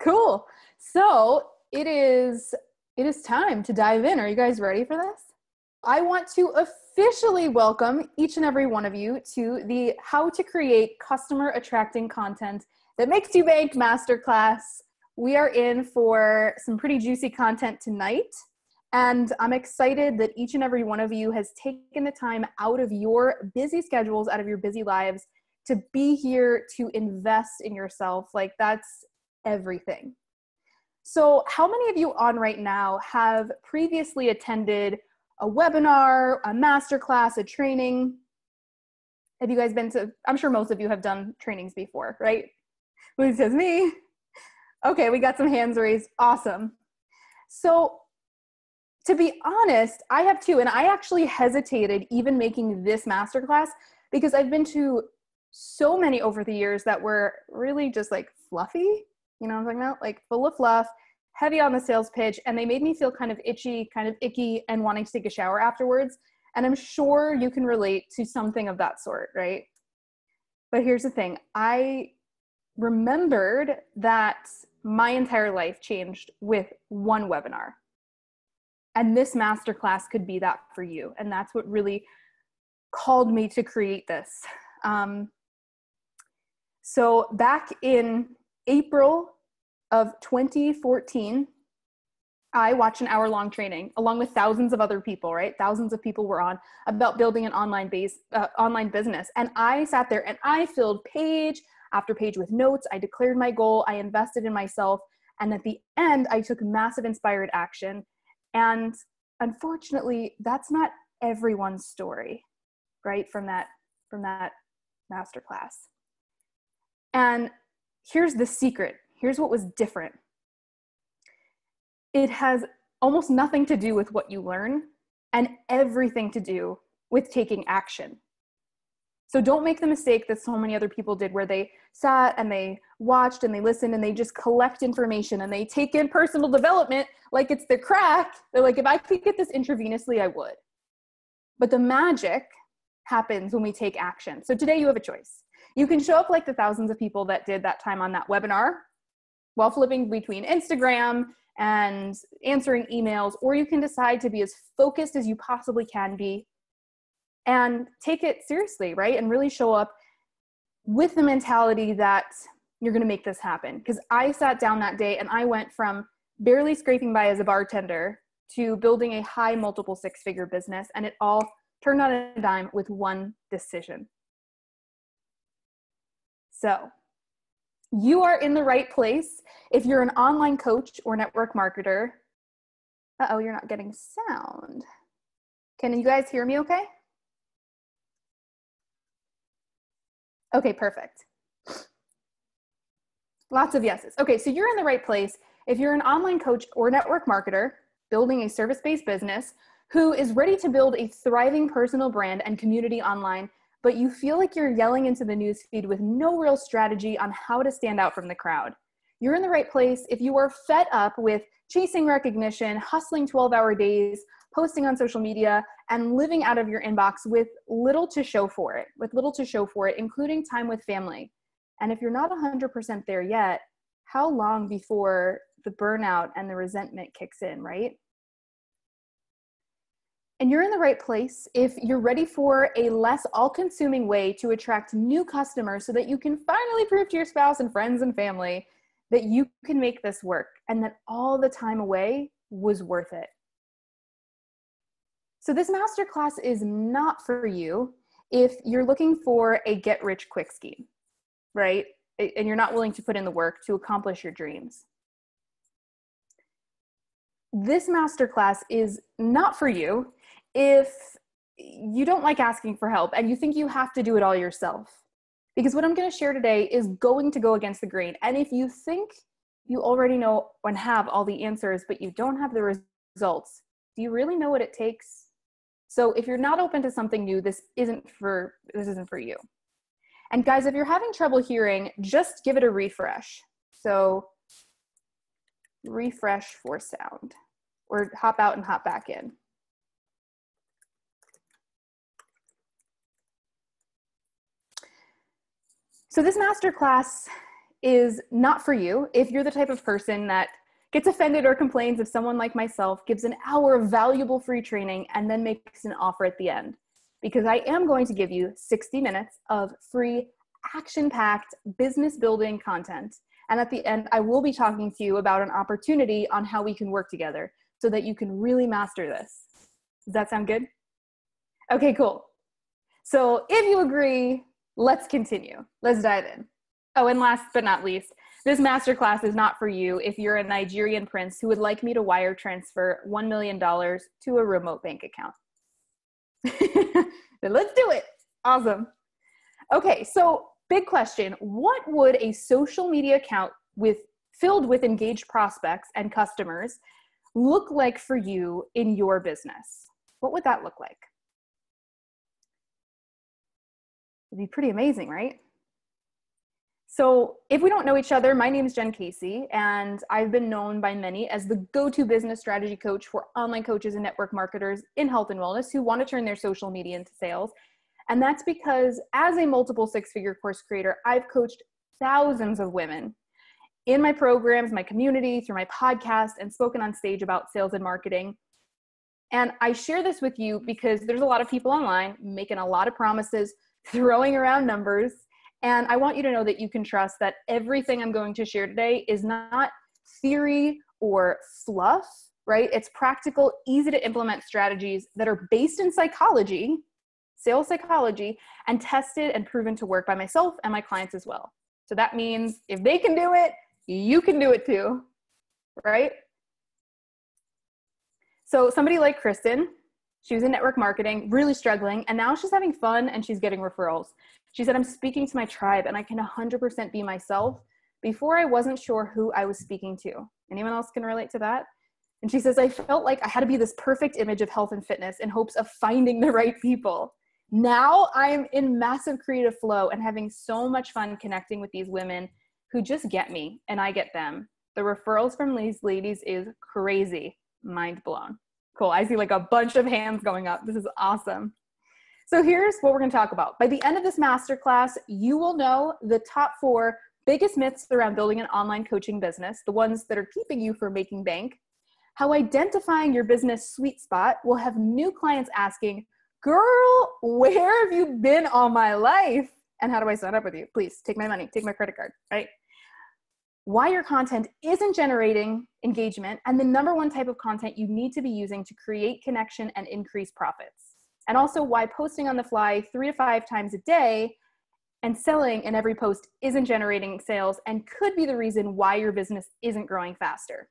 Cool. So it is time to dive in. Are you guys ready for this? I want to officially welcome each and every one of you to the How to Create Customer Attracting Content That Makes You Bank Masterclass. We are in for some pretty juicy content tonight, and I'm excited that each and every one of you has taken the time out of your busy schedules, out of your busy lives, to be here to invest in yourself. Like, that's everything. So how many of you on right now have previously attended a webinar, a masterclass, a training? Have you guys been to, I'm sure most of you have done trainings before, right? Who says me? Okay, we got some hands raised. Awesome. So to be honest, I have too, and I actually hesitated even making this masterclass because I've been to so many over the years that were really just like fluffy. You know what I'm talking about? Like full of fluff, heavy on the sales pitch, and they made me feel kind of itchy, kind of icky, and wanting to take a shower afterwards. And I'm sure you can relate to something of that sort, right? But here's the thing. I remembered that my entire life changed with one webinar. And this masterclass could be that for you. And that's what really called me to create this. So back in April of 2014, I watched an hour-long training along with thousands of other people, right? Thousands of people were on about building an online business. And I sat there and I filled page after page with notes. I declared my goal. I invested in myself. And at the end, I took massive inspired action. And unfortunately, that's not everyone's story, right? From that masterclass. And here's the secret. Here's what was different. It has almost nothing to do with what you learn and everything to do with taking action. So don't make the mistake that so many other people did where they sat and they watched and they listened and they just collect information and they take in personal development like it's their crack. They're like, if I could get this intravenously, I would. But the magic happens when we take action. So today you have a choice. You can show up like the thousands of people that did that time on that webinar while flipping between Instagram and answering emails, or you can decide to be as focused as you possibly can be and take it seriously, right? And really show up with the mentality that you're going to make this happen. Because I sat down that day and I went from barely scraping by as a bartender to building a high multiple six-figure business, and it all turned on a dime with one decision. So you are in the right place. If you're an online coach or network marketer, uh-oh, you're not getting sound. Can you guys hear me okay? Okay, perfect. Lots of yeses. Okay, so you're in the right place. If you're an online coach or network marketer building a service-based business who is ready to build a thriving personal brand and community online, but you feel like you're yelling into the newsfeed with no real strategy on how to stand out from the crowd. You're in the right place if you are fed up with chasing recognition, hustling 12-hour days, posting on social media, and living out of your inbox with little to show for it, including time with family. And if you're not 100% there yet, how long before the burnout and the resentment kicks in, right? And you're in the right place if you're ready for a less all-consuming way to attract new customers so that you can finally prove to your spouse and friends and family that you can make this work and that all the time away was worth it. So this masterclass is not for you if you're looking for a get-rich-quick scheme, right? And you're not willing to put in the work to accomplish your dreams. This masterclass is not for you if you don't like asking for help and you think you have to do it all yourself. Because what I'm going to share today is going to go against the grain. And if you think you already know and have all the answers, but you don't have the results, do you really know what it takes? So if you're not open to something new, this isn't for you. And guys, if you're having trouble hearing, just give it a refresh. So refresh for sound, or hop out and hop back in. So this masterclass is not for you if you're the type of person that gets offended or complains if someone like myself gives an hour of valuable free training and then makes an offer at the end. Because I am going to give you 60 minutes of free, action-packed business building content. And at the end, I will be talking to you about an opportunity on how we can work together so that you can really master this. Does that sound good? Okay, cool. So if you agree, let's continue. Let's dive in. Oh, and last but not least, this masterclass is not for you if you're a Nigerian prince who would like me to wire transfer $1 million to a remote bank account. Then let's do it. Awesome. Okay, so big question. What would a social media account filled with engaged prospects and customers look like for you in your business? What would that look like? It'd be pretty amazing, right? So if we don't know each other, my name is Jen Casey, and I've been known by many as the go-to business strategy coach for online coaches and network marketers in health and wellness who want to turn their social media into sales. And that's because as a multiple six-figure course creator, I've coached thousands of women in my programs, my community, through my podcast, and spoken on stage about sales and marketing. And I share this with you because there's a lot of people online making a lot of promises, throwing around numbers. And I want you to know that you can trust that everything I'm going to share today is not theory or fluff, right? It's practical, easy to implement strategies that are based in psychology, sales psychology, and tested and proven to work by myself and my clients as well. So that means if they can do it, you can do it too, right? So somebody like Kristen, she was in network marketing, really struggling, and now she's having fun and she's getting referrals. She said, I'm speaking to my tribe and I can 100% be myself. Before I wasn't sure who I was speaking to. Anyone else can relate to that? And she says, I felt like I had to be this perfect image of health and fitness in hopes of finding the right people. Now I'm in massive creative flow and having so much fun connecting with these women who just get me and I get them. The referrals from these ladies is crazy. Mind blown. Cool. I see like a bunch of hands going up. This is awesome. So here's what we're going to talk about. By the end of this masterclass, you will know the top 4 biggest myths around building an online coaching business, the ones that are keeping you from making bank, how identifying your business sweet spot will have new clients asking, girl, where have you been all my life? And how do I sign up with you? Please take my money, take my credit card, right? Why your content isn't generating engagement, and the number 1 type of content you need to be using to create connection and increase profits. And also why posting on the fly 3 to 5 times a day and selling in every post isn't generating sales and could be the reason why your business isn't growing faster.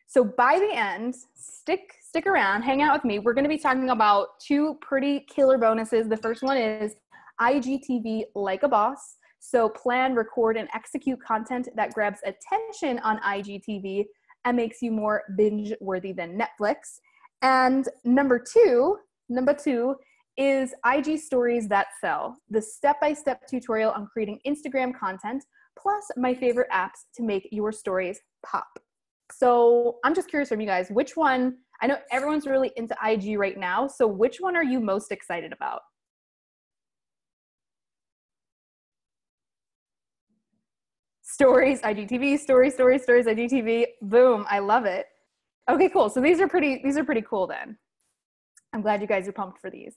So by the end, stick around, hang out with me. We're going to be talking about 2 pretty killer bonuses. The first one is IGTV like a boss. So plan, record, and execute content that grabs attention on IGTV and makes you more binge-worthy than Netflix. And number two is IG stories that sell, the step-by-step tutorial on creating Instagram content, plus my favorite apps to make your stories pop. So I'm just curious from you guys, which one, I know everyone's really into IG right now, so which one are you most excited about? Stories, IGTV, stories, IGTV, boom, I love it. Okay, cool. So these are pretty cool then. I'm glad you guys are pumped for these.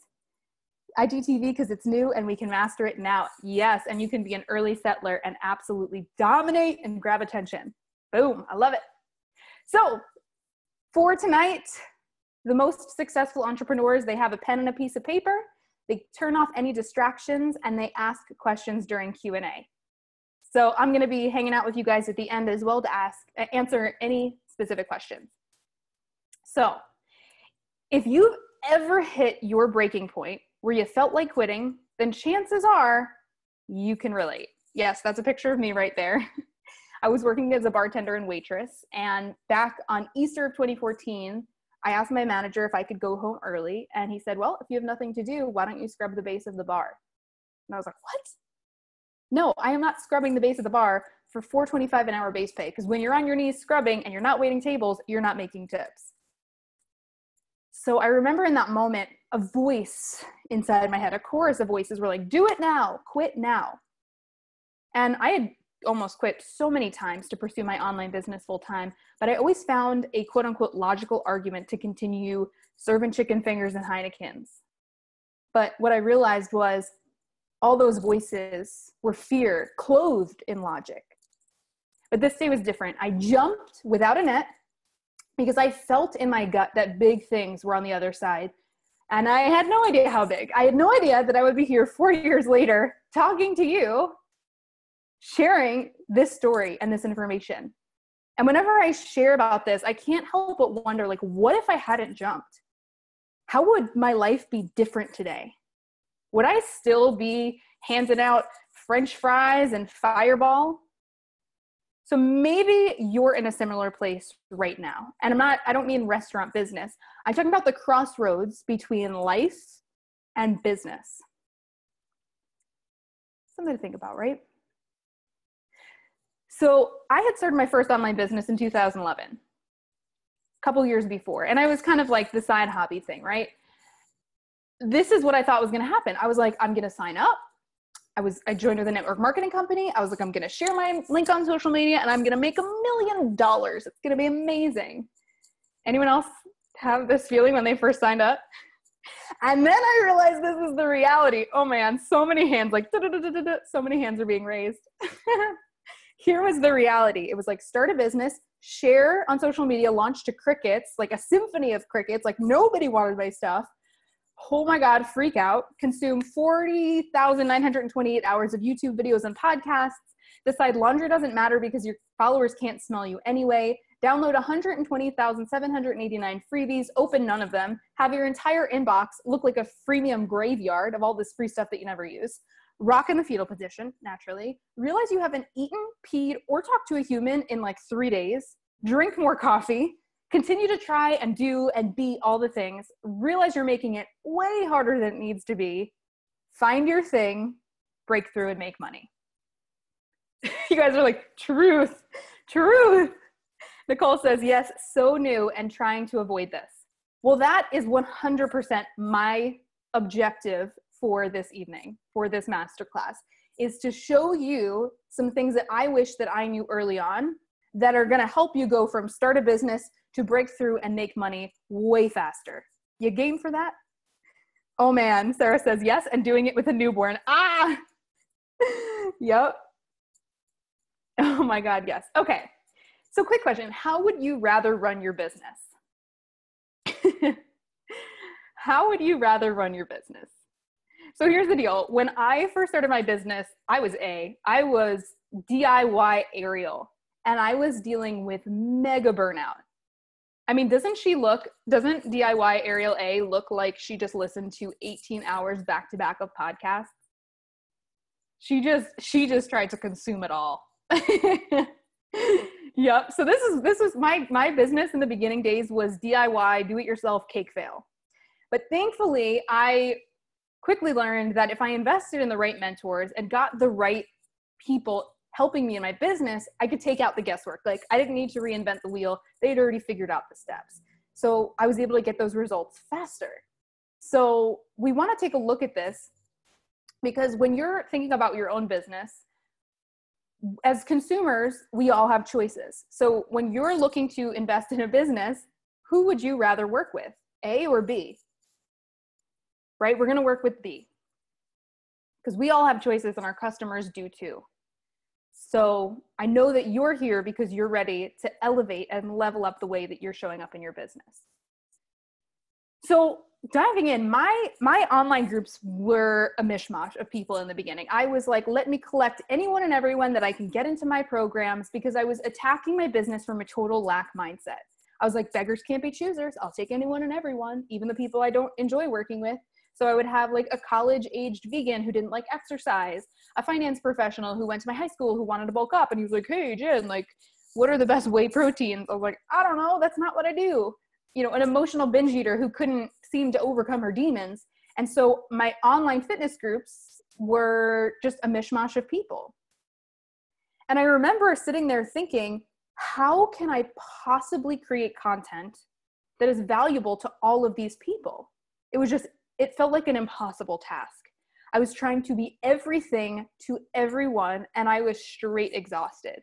IGTV because it's new and we can master it now. Yes, and you can be an early settler and absolutely dominate and grab attention. Boom, I love it. So for tonight, the most successful entrepreneurs, they have a pen and a piece of paper, they turn off any distractions, and they ask questions during Q&A. So I'm going to be hanging out with you guys at the end as well to answer any specific questions. So if you've ever hit your breaking point where you felt like quitting, then chances are you can relate. Yes, that's a picture of me right there. I was working as a bartender and waitress, and back on Easter of 2014, I asked my manager if I could go home early, and he said, well, if you have nothing to do, why don't you scrub the base of the bar? And I was like, what? No, I am not scrubbing the base of the bar for $4.25 an hour base pay, because when you're on your knees scrubbing and you're not waiting tables, you're not making tips. So I remember in that moment, a voice inside my head, a chorus of voices were like, do it now, quit now. And I had almost quit so many times to pursue my online business full time, but I always found a quote unquote logical argument to continue serving chicken fingers and Heinekens. But what I realized was all those voices were fear clothed in logic. But this day was different. I jumped without a net because I felt in my gut that big things were on the other side. And I had no idea how big. I had no idea that I would be here 4 years later talking to you, sharing this story and this information. And whenever I share about this, I can't help but wonder, like, what if I hadn't jumped? How would my life be different today? Would I still be handing out French fries and Fireball? So maybe you're in a similar place right now. And I don't mean restaurant business. I'm talking about the crossroads between life and business. Something to think about, right? So I had started my first online business in 2011, a couple years before. And I was kind of like the side hobby thing, right? This is what I thought was going to happen. I was like, I'm going to sign up. I joined with a network marketing company. I was like, I'm going to share my link on social media and I'm going to make $1 million. It's going to be amazing. Anyone else have this feeling when they first signed up? And then I realized this is the reality. Oh man, so many hands, like so many hands are being raised. Here was the reality. It was like, start a business, share on social media, launch to crickets, like a symphony of crickets, like nobody wanted my stuff. Oh my God, freak out, consume 40,928 hours of YouTube videos and podcasts, decide laundry doesn't matter because your followers can't smell you anyway, download 120,789 freebies, open none of them, have your entire inbox look like a freemium graveyard of all this free stuff that you never use, rock in the fetal position, naturally, realize you haven't eaten, peed, or talked to a human in like 3 days, drink more coffee, continue to try and do and be all the things, realize you're making it way harder than it needs to be, find your thing, break through and make money. You guys are like, truth. Nicole says, yes, so new and trying to avoid this. Well, that is 100% my objective for this evening, for this masterclass, is to show you some things that I wish that I knew early on that are going to help you go from start a business to break through and make money way faster. You game for that? Oh man, Sarah says yes, and doing it with a newborn. Ah! Yep. Oh my God, yes. Okay. So quick question. How would you rather run your business? How would you rather run your business? So here's the deal. When I first started my business, I was DIY Ariel, and I was dealing with mega burnout. I mean, doesn't DIY Ariel A look like she just listened to 18 hours back to back of podcasts? She just tried to consume it all. Yep. So this was my business in the beginning days was DIY, do it yourself, cake fail. But thankfully I quickly learned that if I invested in the right mentors and got the right people helping me in my business, I could take out the guesswork. Like I didn't need to reinvent the wheel. They'd already figured out the steps. So I was able to get those results faster. So we want to take a look at this because when you're thinking about your own business, as consumers, we all have choices. So when you're looking to invest in a business, who would you rather work with, A or B? Right? We're going to work with B because we all have choices and our customers do too. So I know that you're here because you're ready to elevate and level up the way that you're showing up in your business. So diving in, my online groups were a mishmash of people in the beginning. I was like, let me collect anyone and everyone that I can get into my programs because I was attacking my business from a total lack mindset. I was like, beggars can't be choosers. I'll take anyone and everyone, even the people I don't enjoy working with. So I would have like a college-aged vegan who didn't like exercise, a finance professional who went to my high school who wanted to bulk up. And he was like, hey, Jen, like, what are the best whey proteins? I was like, I don't know. That's not what I do. You know, an emotional binge eater who couldn't seem to overcome her demons. And so my online fitness groups were just a mishmash of people. And I remember sitting there thinking, how can I possibly create content that is valuable to all of these people? It felt like an impossible task. I was trying to be everything to everyone, and I was straight exhausted.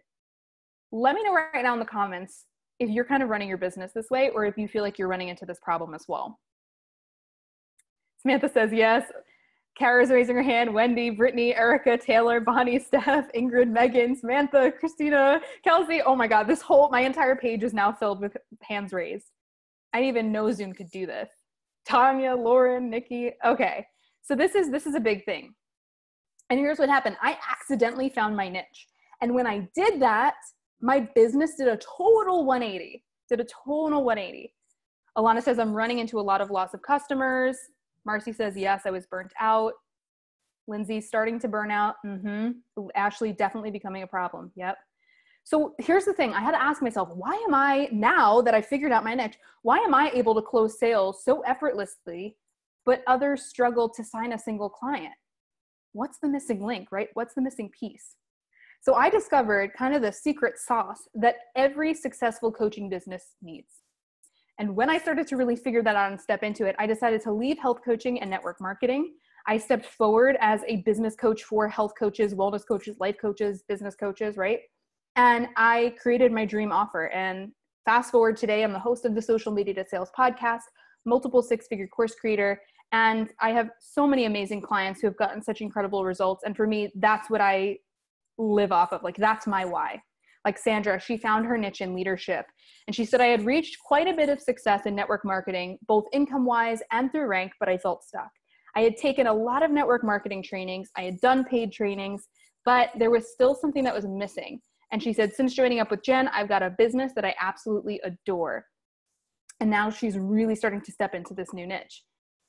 Let me know right now in the comments if you're kind of running your business this way, or if you feel like you're running into this problem as well. Samantha says yes. Kara's raising her hand. Wendy, Brittany, Erica, Taylor, Bonnie, Steph, Ingrid, Megan, Samantha, Christina, Kelsey. Oh my God, my entire page is now filled with hands raised. I didn't even know Zoom could do this. Tanya, Lauren, Nikki. Okay, so this is a big thing. And here's what happened. I accidentally found my niche. And when I did that, my business did a total 180. Alana says, I'm running into a lot of loss of customers. Marcy says, yes, I was burnt out. Lindsay, starting to burn out. Ashley, definitely becoming a problem. Yep. So here's the thing. I had to ask myself, why am I, now that I figured out my niche, why am I able to close sales so effortlessly, but others struggle to sign a single client? What's the missing link, right? What's the missing piece? So I discovered kind of the secret sauce that every successful coaching business needs. And when I started to really figure that out and step into it, I decided to leave health coaching and network marketing. I stepped forward as a business coach for health coaches, wellness coaches, life coaches, business coaches, right? And I created my dream offer. And fast forward today, I'm the host of the Social Media to Sales podcast, multiple six-figure course creator. And I have so many amazing clients who have gotten such incredible results. And for me, that's what I live off of. Like, that's my why. Like Sandra, she found her niche in leadership. And she said, I had reached quite a bit of success in network marketing, both income-wise and through rank, but I felt stuck. I had taken a lot of network marketing trainings. I had done paid trainings, but there was still something that was missing. And she said, since joining up with Jen, I've got a business that I absolutely adore. And now she's really starting to step into this new niche.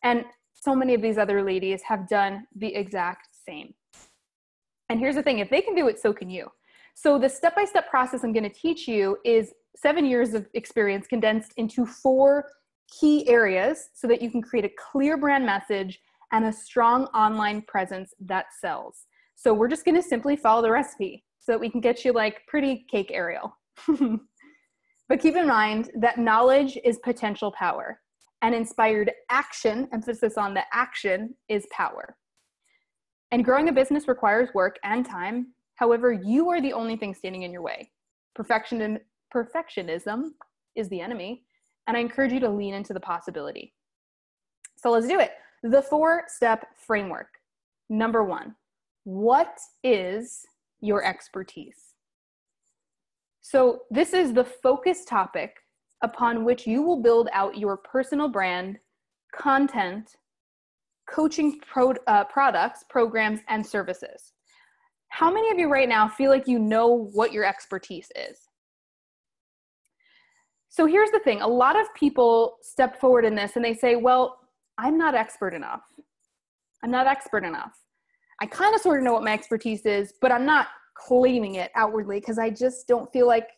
And so many of these other ladies have done the exact same. And here's the thing, if they can do it, so can you. So the step-by-step process I'm going to teach you is 7 years of experience condensed into 4 key areas so that you can create a clear brand message and a strong online presence that sells. So we're just going to simply follow the recipe so that we can get you like pretty cake Ariel. But keep in mind that knowledge is potential power, and inspired action, emphasis on the action, is power. And growing a business requires work and time. However, you are the only thing standing in your way. Perfectionism is the enemy, and I encourage you to lean into the possibility. So let's do it. The 4-step framework. Number 1, what is your expertise? So this is the focus topic upon which you will build out your personal brand, content, coaching products, programs, and services. How many of you right now feel like you know what your expertise is? So here's the thing. A lot of people step forward in this and they say, well, I'm not expert enough. I kind of sort of know what my expertise is, but I'm not claiming it outwardly because I just don't feel like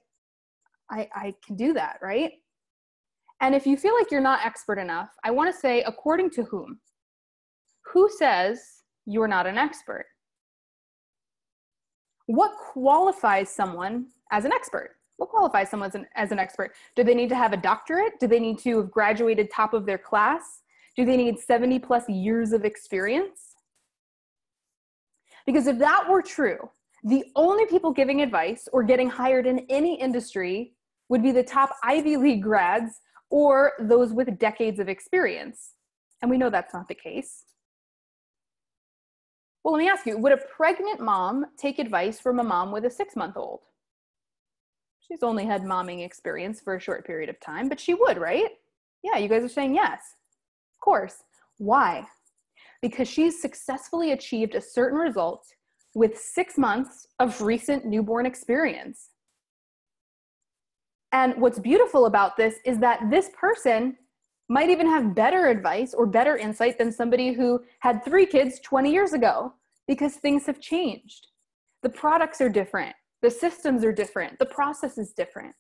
I can do that, right? And if you feel like you're not expert enough, I want to say, according to whom? Who says you're not an expert? What qualifies someone as an expert? What qualifies someone as an expert? Do they need to have a doctorate? Do they need to have graduated top of their class? Do they need 70 plus years of experience? Because if that were true, the only people giving advice or getting hired in any industry would be the top Ivy League grads or those with decades of experience. And we know that's not the case. Well, let me ask you, would a pregnant mom take advice from a mom with a 6-month-old? She's only had momming experience for a short period of time, but she would, right? Yeah, you guys are saying yes. Of course. Why? Because she's successfully achieved a certain result with 6 months of recent newborn experience. And what's beautiful about this is that this person might even have better advice or better insight than somebody who had 3 kids 20 years ago, because things have changed. The products are different. The systems are different. The process is different.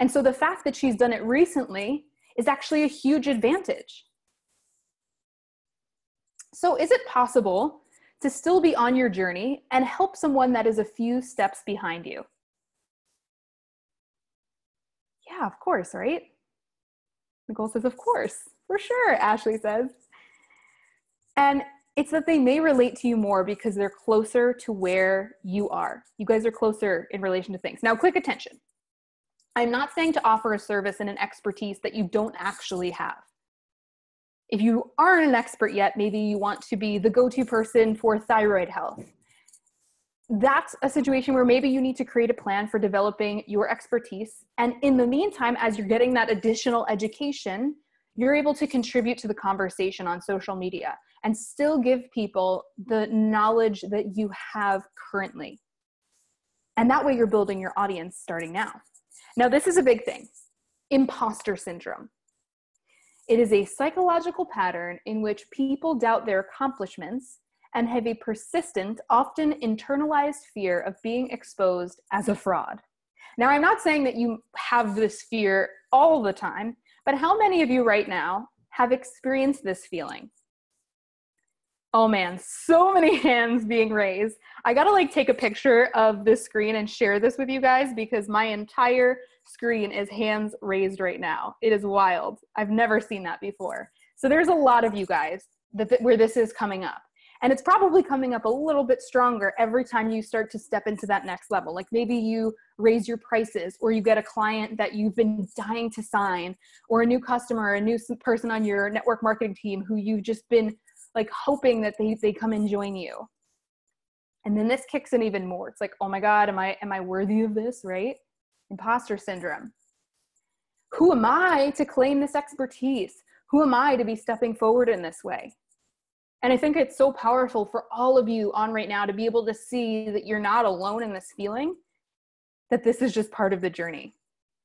And so the fact that she's done it recently is actually a huge advantage. So is it possible to still be on your journey and help someone that is a few steps behind you? Yeah, of course, right? Nicole says, of course, for sure, Ashley says. And It's that they may relate to you more because they're closer to where you are. You guys are closer in relation to things. Now, quick attention. I'm not saying to offer a service and an expertise that you don't actually have. If you aren't an expert yet, maybe you want to be the go-to person for thyroid health. That's a situation where maybe you need to create a plan for developing your expertise. And in the meantime, as you're getting that additional education, you're able to contribute to the conversation on social media and still give people the knowledge that you have currently. And that way you're building your audience starting now. Now, this is a big thing, imposter syndrome. It is a psychological pattern in which people doubt their accomplishments and have a persistent, often internalized fear of being exposed as a fraud. Now, I'm not saying that you have this fear all the time, but how many of you right now have experienced this feeling? Oh man, so many hands being raised. I gotta like take a picture of this screen and share this with you guys because my entire screen is hands raised right now. It is wild. I've never seen that before. So there's a lot of you guys where this is coming up. And it's probably coming up a little bit stronger every time you start to step into that next level. Like maybe you raise your prices, or you get a client that you've been dying to sign, or a new customer, a new person on your network marketing team who you've just been like hoping that they come and join you. And then this kicks in even more. It's like, oh my God, am I worthy of this, right? Imposter syndrome. Who am I to claim this expertise? Who am I to be stepping forward in this way? And I think it's so powerful for all of you on right now to be able to see that you're not alone in this feeling, that this is just part of the journey,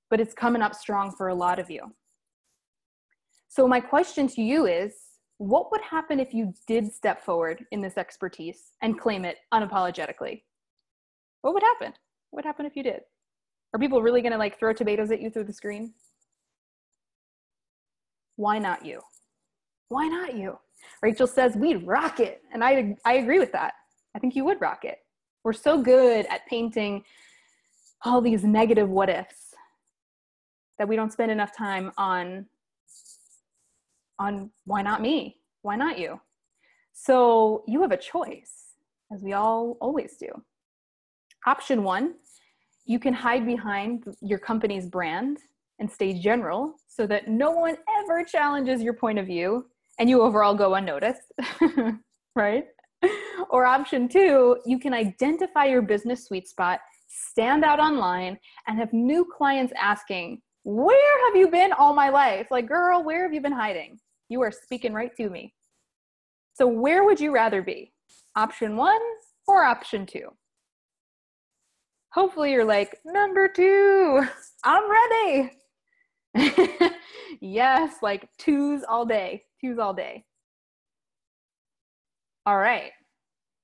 but it's coming up strong for a lot of you. So my question to you is, what would happen if you did step forward in this expertise and claim it unapologetically? What would happen? What would happen if you did? Are people really going to like throw tomatoes at you through the screen? Why not you? Why not you? Rachel says, we'd rock it. And I agree with that. I think you would rock it. We're so good at painting all these negative what ifs that we don't spend enough time on why not me? Why not you? So you have a choice, as we all always do. Option one, you can hide behind your company's brand and stay general so that no one ever challenges your point of view and you overall go unnoticed, right? Or option two, you can identify your business sweet spot, stand out online, and have new clients asking, where have you been all my life? Like, girl, where have you been hiding? You are speaking right to me. So where would you rather be? Option one or option two? Hopefully you're like, number two, I'm ready. Yes, like twos all day. All right.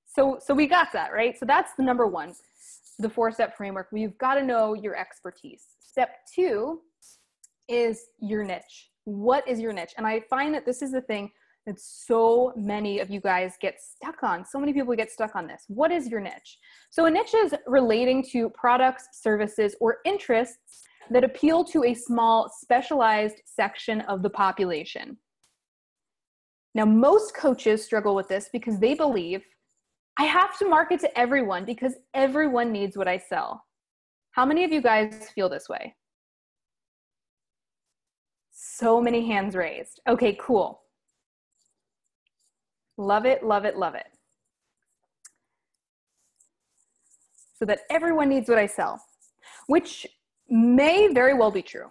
So we got that, right? So that's the number one, the 4-step framework. You've got to know your expertise. Step two is your niche. What is your niche? And I find that this is the thing that so many of you guys get stuck on. So many people get stuck on this. What is your niche? So a niche is relating to products, services, or interests that appeal to a small, specialized section of the population. Now, most coaches struggle with this because they believe, I have to market to everyone because everyone needs what I sell. How many of you guys feel this way? So many hands raised. Okay, cool. Love it, love it, love it. So that everyone needs what I sell, which may very well be true.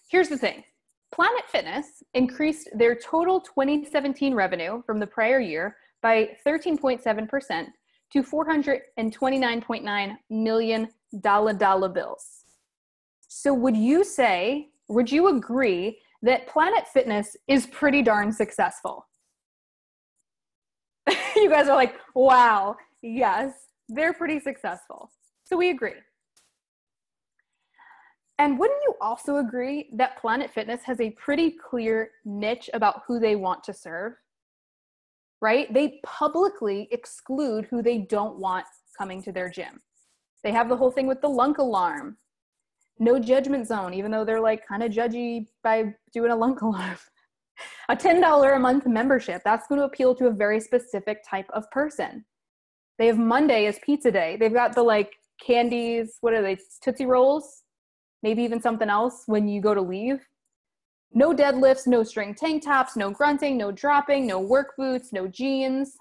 Here's the thing. Planet Fitness increased their total 2017 revenue from the prior year by 13.7% to $429.9 million dollar bills. So would you agree that Planet Fitness is pretty darn successful? You guys are like, wow, yes, they're pretty successful. So we agree. And wouldn't you also agree that Planet Fitness has a pretty clear niche about who they want to serve, right? They publicly exclude who they don't want coming to their gym. They have the whole thing with the lunk alarm, no judgment zone, even though they're like kind of judgy by doing a lunk alarm. A $10 a month membership, that's going to appeal to a very specific type of person. They have Monday as pizza day. They've got the like candies, what are they, Tootsie Rolls? Maybe even something else when you go to leave. No deadlifts, no string tank tops, no grunting, no dropping, no work boots, no jeans.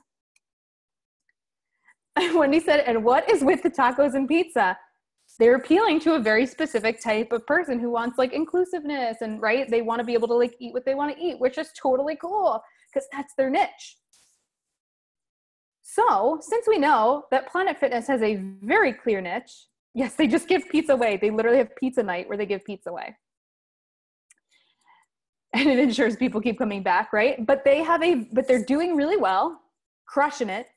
Wendy said, and what is with the tacos and pizza? They're appealing to a very specific type of person who wants like inclusiveness and right. They want to be able to like eat what they want to eat, which is totally cool because that's their niche. So since we know that Planet Fitness has a very clear niche, yes, they just give pizza away. They literally have pizza night where they give pizza away. And it ensures people keep coming back, right? But they're doing really well, crushing it.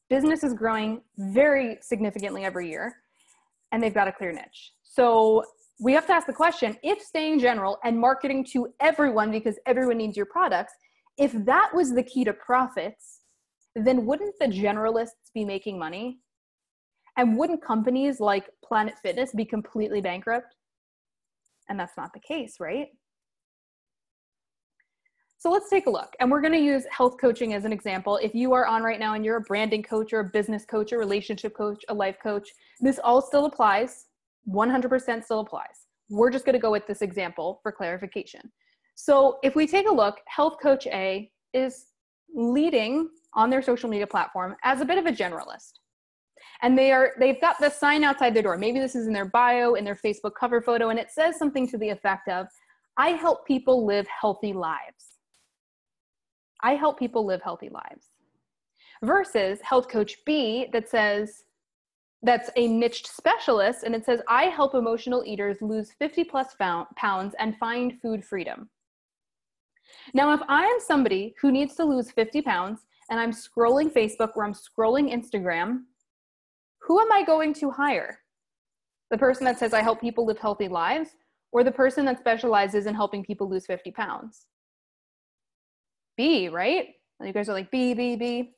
Business is growing very significantly every year, and they've got a clear niche. So we have to ask the question, if staying general and marketing to everyone because everyone needs your products, if that was the key to profits, then wouldn't the generalists be making money? And wouldn't companies like Planet Fitness be completely bankrupt? And that's not the case, right? So let's take a look. And we're going to use health coaching as an example. If you are on right now and you're a branding coach or a business coach, a relationship coach, a life coach, this all still applies, 100% still applies. We're just going to go with this example for clarification. So if we take a look, Health Coach A is leading on their social media platform as a bit of a generalist. And they've got the sign outside their door. Maybe this is in their bio, in their Facebook cover photo, and it says something to the effect of, I help people live healthy lives. I help people live healthy lives. Versus Health Coach B that says, that's a niched specialist, and it says, I help emotional eaters lose 50 plus pounds and find food freedom. Now, if I am somebody who needs to lose 50 pounds and I'm scrolling Facebook or I'm scrolling Instagram, who am I going to hire? The person that says I help people live healthy lives, or the person that specializes in helping people lose 50 pounds? B, right? And you guys are like, B.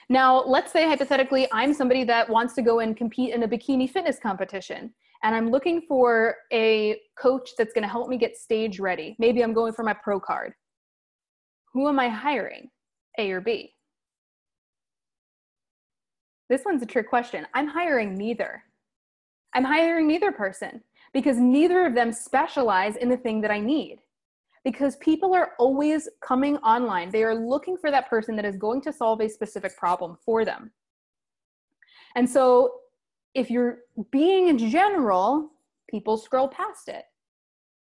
Now, let's say hypothetically, I'm somebody that wants to go and compete in a bikini fitness competition, and I'm looking for a coach that's going to help me get stage ready. Maybe I'm going for my pro card. Who am I hiring? A or B? This one's a trick question. I'm hiring neither. I'm hiring neither person because neither of them specialize in the thing that I need. Because people are always coming online. They are looking for that person that is going to solve a specific problem for them. And so if you're being in general, people scroll past it.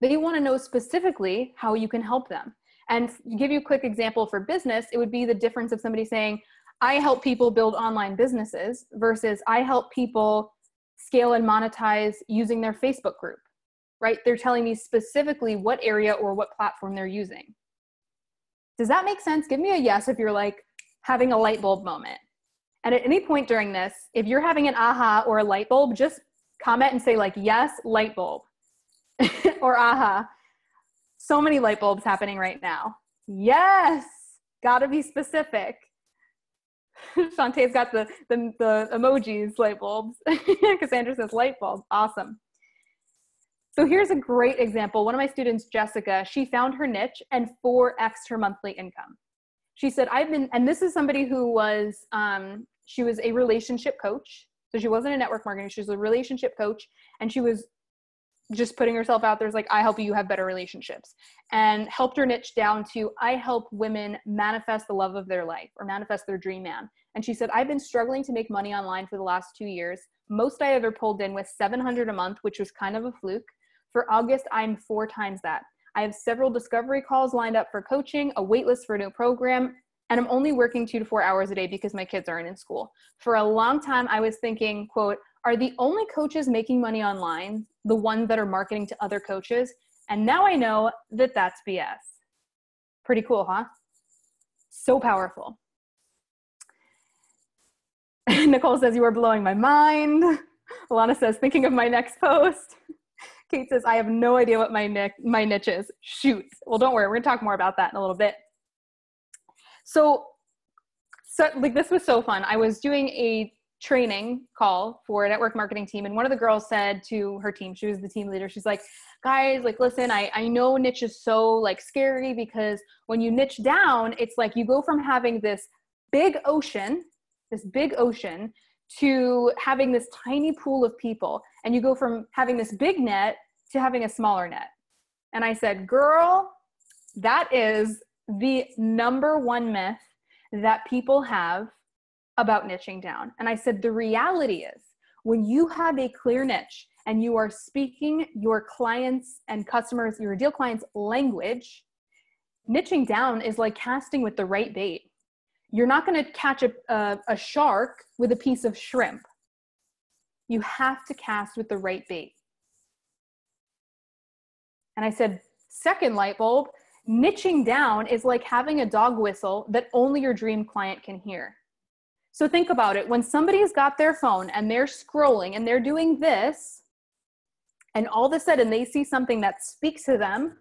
They want to know specifically how you can help them. And to give you a quick example for business, it would be the difference of somebody saying, I help people build online businesses versus I help people scale and monetize using their Facebook group, right? They're telling me specifically what area or what platform they're using. Does that make sense? Give me a yes if you're like having a light bulb moment. And at any point during this, if you're having an aha or a light bulb, just comment and say like, yes, light bulb or aha. So many light bulbs happening right now. Yes, gotta be specific. Shantae's got the emojis, light bulbs. Cassandra says light bulb, awesome. So here's a great example. One of my students, Jessica, she found her niche and 4x'd her monthly income. She said, and this is somebody who was, she was a relationship coach. So she wasn't a network marketer, she was a relationship coach. And she was just putting herself out there as like, I help you have better relationships, and helped her niche down to, I help women manifest the love of their life or manifest their dream man. And she said, I've been struggling to make money online for the last 2 years. Most I ever pulled in was $700 a month, which was kind of a fluke. For August, I'm 4 times that. I have several discovery calls lined up for coaching, a wait list for a new program, and I'm only working 2 to 4 hours a day because my kids aren't in school. For a long time, I was thinking, quote, are the only coaches making money online the ones that are marketing to other coaches? And now I know that that's BS. Pretty cool, huh? So powerful. Nicole says, you are blowing my mind. Alana says, thinking of my next post. Kate says, I have no idea what my niche is. Shoot. Well, don't worry. We're going to talk more about that in a little bit. So like this was so fun. I was doing a training call for a network marketing team. And one of the girls said to her team, she was the team leader, she's like, guys, like, listen, I know niche is so like scary because when you niche down, it's like you go from having this big ocean to having this tiny pool of people. And you go from having this big net to having a smaller net. And I said, girl, that is the number one myth that people have about niching down. And I said, the reality is when you have a clear niche and you are speaking your clients and customers, your ideal clients' language, niching down is like casting with the right bait. You're not going to catch a shark with a piece of shrimp. You have to cast with the right bait. And I said, second light bulb, niching down is like having a dog whistle that only your dream client can hear. So think about it. When somebody's got their phone and they're scrolling and they're doing this, and all of a sudden they see something that speaks to them,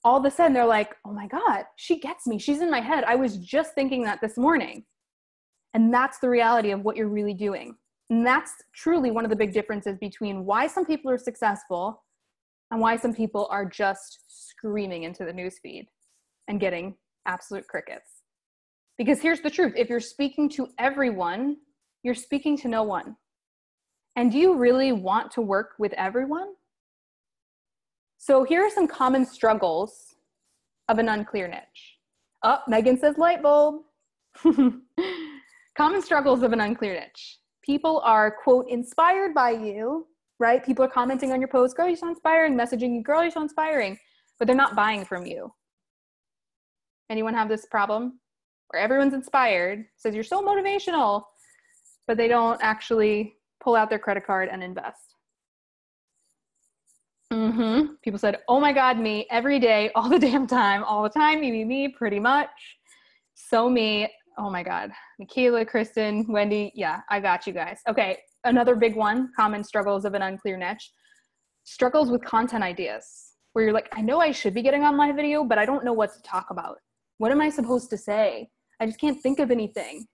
all of a sudden they're like, oh my God, she gets me. She's in my head. I was just thinking that this morning. And that's the reality of what you're really doing. And that's truly one of the big differences between why some people are successful and why some people are just screaming into the newsfeed and getting absolute crickets. Because here's the truth. If you're speaking to everyone, you're speaking to no one. And do you really want to work with everyone? So here are some common struggles of an unclear niche. Oh, Megan says light bulb. Common struggles of an unclear niche. People are, quote, inspired by you, right? People are commenting on your post, girl, you're so inspiring, messaging you, girl, you're so inspiring, but they're not buying from you. Anyone have this problem? Where everyone's inspired, says you're so motivational, but they don't actually pull out their credit card and invest. People said, oh my God, me, every day, all the damn time, all the time, me, pretty much. So me, oh my God. Michaela, Kristen, Wendy, yeah, I got you guys. Okay, another big one, common struggles of an unclear niche. Struggles with content ideas, where you're like, I know I should be getting on my video, but I don't know what to talk about. What am I supposed to say? I just can't think of anything.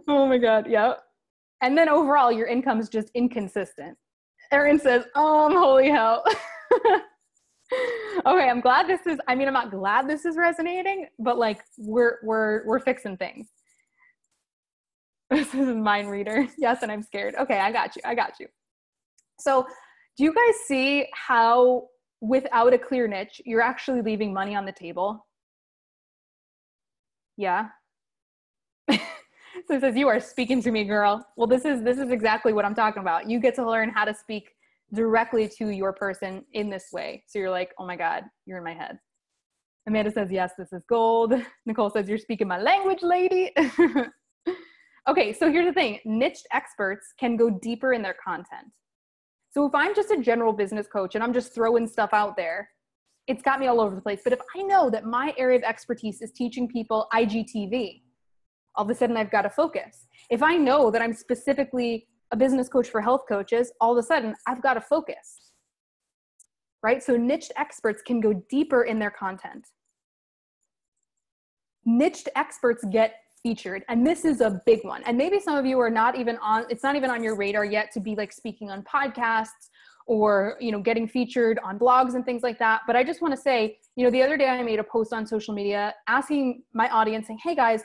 Oh my God, yeah. And then overall, your income is just inconsistent. Erin says, holy hell. Okay, I'm glad this is, I'm not glad this is resonating, but like we're fixing things. This is mind reader. Yes, and I'm scared. Okay, I got you. So do you guys see how without a clear niche, you're actually leaving money on the table? Yeah. So it says, you are speaking to me, girl. Well, this is exactly what I'm talking about. You get to learn how to speak directly to your person in this way. So you're like, oh my God, you're in my head. Amanda says, yes, this is gold. Nicole says, you're speaking my language, lady. Okay, so here's the thing. Niched experts can go deeper in their content. So if I'm just a general business coach and I'm just throwing stuff out there, it's got me all over the place. But if I know that my area of expertise is teaching people IGTV, all of a sudden I've got to focus. If I know that I'm specifically a business coach for health coaches, all of a sudden I've got to focus, right? So niched experts can go deeper in their content. Niched experts get featured, and this is a big one. And maybe some of you are not even on, it's not even on your radar yet to be like speaking on podcasts or, getting featured on blogs and things like that. But I just want to say, the other day I made a post on social media asking my audience, saying, hey guys,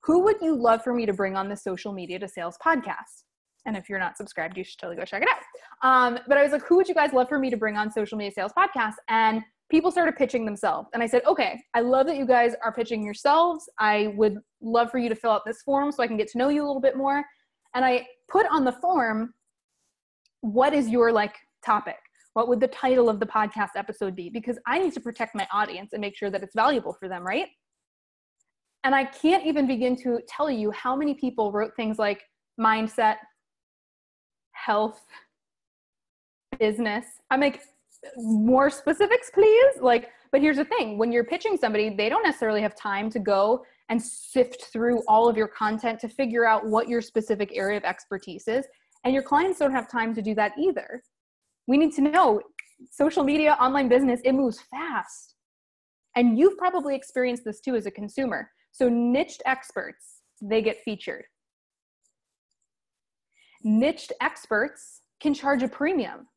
who would you love for me to bring on the Social Media to Sales podcast? And if you're not subscribed, you should totally go check it out. But I was like, who would you guys love for me to bring on Social Media Sales podcast? And people started pitching themselves. And I said, okay, I love that you guys are pitching yourselves. I would love for you to fill out this form so I can get to know you a little bit more. And I put on the form, what is your topic? What would the title of the podcast episode be? Because I need to protect my audience and make sure that it's valuable for them, right? And I can't even begin to tell you how many people wrote things like mindset, health, business. I'm like, more specifics, please. But here's the thing. When you're pitching somebody, they don't necessarily have time to go and sift through all of your content to figure out what your specific area of expertise is. And your clients don't have time to do that either. We need to know social media, online business, it moves fast. And you've probably experienced this too as a consumer. So niched experts, they get featured. Niched experts can charge a premium.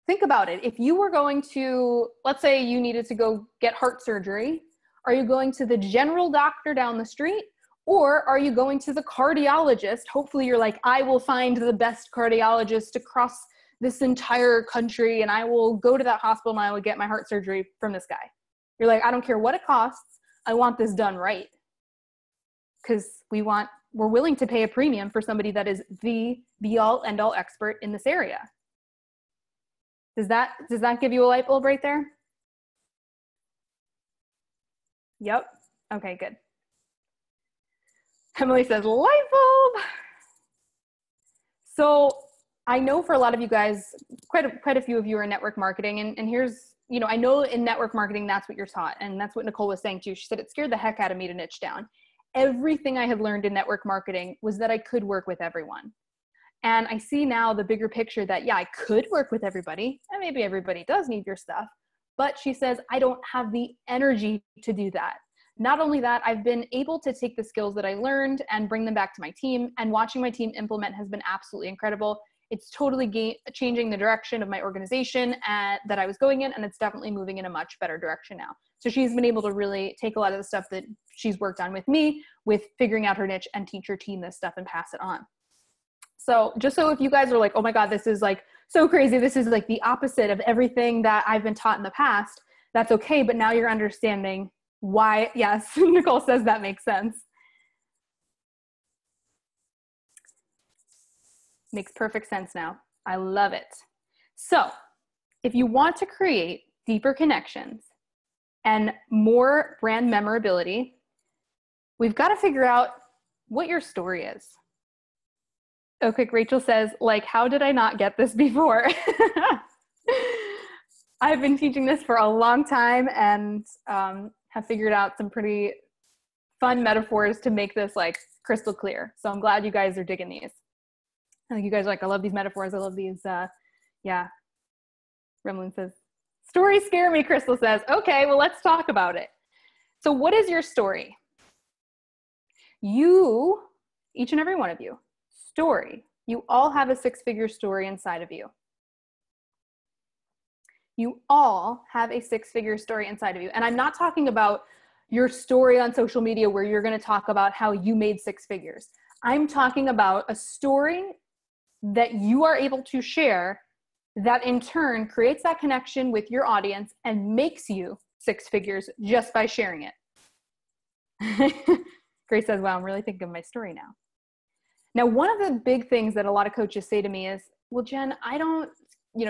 Think about it. If you were going to, let's say you needed to go get heart surgery, are you going to the general doctor down the street, or are you going to the cardiologist? Hopefully you're like, I will find the best cardiologist across this entire country, and I will go to that hospital and I will get my heart surgery from this guy. You're like, I don't care what it costs. I want this done right. Because we're willing to pay a premium for somebody that is the be-all, end-all expert in this area. Does that give you a light bulb right there? Yep. Okay, good. Emily says, light bulb. So I know for a lot of you guys, quite a few of you are in network marketing, and here's, I know in network marketing, that's what you're taught. And that's what Nicole was saying too. She said, it scared the heck out of me to niche down. Everything I had learned in network marketing was that I could work with everyone. And I see now the bigger picture that, yeah, I could work with everybody, and maybe everybody does need your stuff, but she says, I don't have the energy to do that. Not only that, I've been able to take the skills that I learned and bring them back to my team, and watching my team implement has been absolutely incredible. It's totally changing the direction of my organization that I was going in, and it's definitely moving in a much better direction now. So she's been able to really take a lot of the stuff that she's worked on with me, with figuring out her niche, and teach her team this stuff and pass it on. So just so if you guys are like, oh my God, this is like so crazy, this is like the opposite of everything that I've been taught in the past, that's okay. But now you're understanding why. Yes, Nicole says that makes sense. Makes perfect sense now. I love it. So if you want to create deeper connections and more brand memorability, we've got to figure out what your story is. Okay, Rachel says, like, how did I not get this before? I've been teaching this for a long time and have figured out some pretty fun metaphors to make this like crystal clear. So I'm glad you guys are digging these. I think you guys are like, I love these metaphors. I love these. Yeah. Remlin says, stories scare me, Crystal says. Okay, well, let's talk about it. So what is your story? You, each and every one of you, story. You all have a six-figure story inside of you. You all have a six-figure story inside of you. And I'm not talking about your story on social media where you're going to talk about how you made six figures. I'm talking about a story that you are able to share that in turn creates that connection with your audience and makes you six figures just by sharing it. Grace says, wow, I'm really thinking of my story now. Now, one of the big things that a lot of coaches say to me is, well, Jen,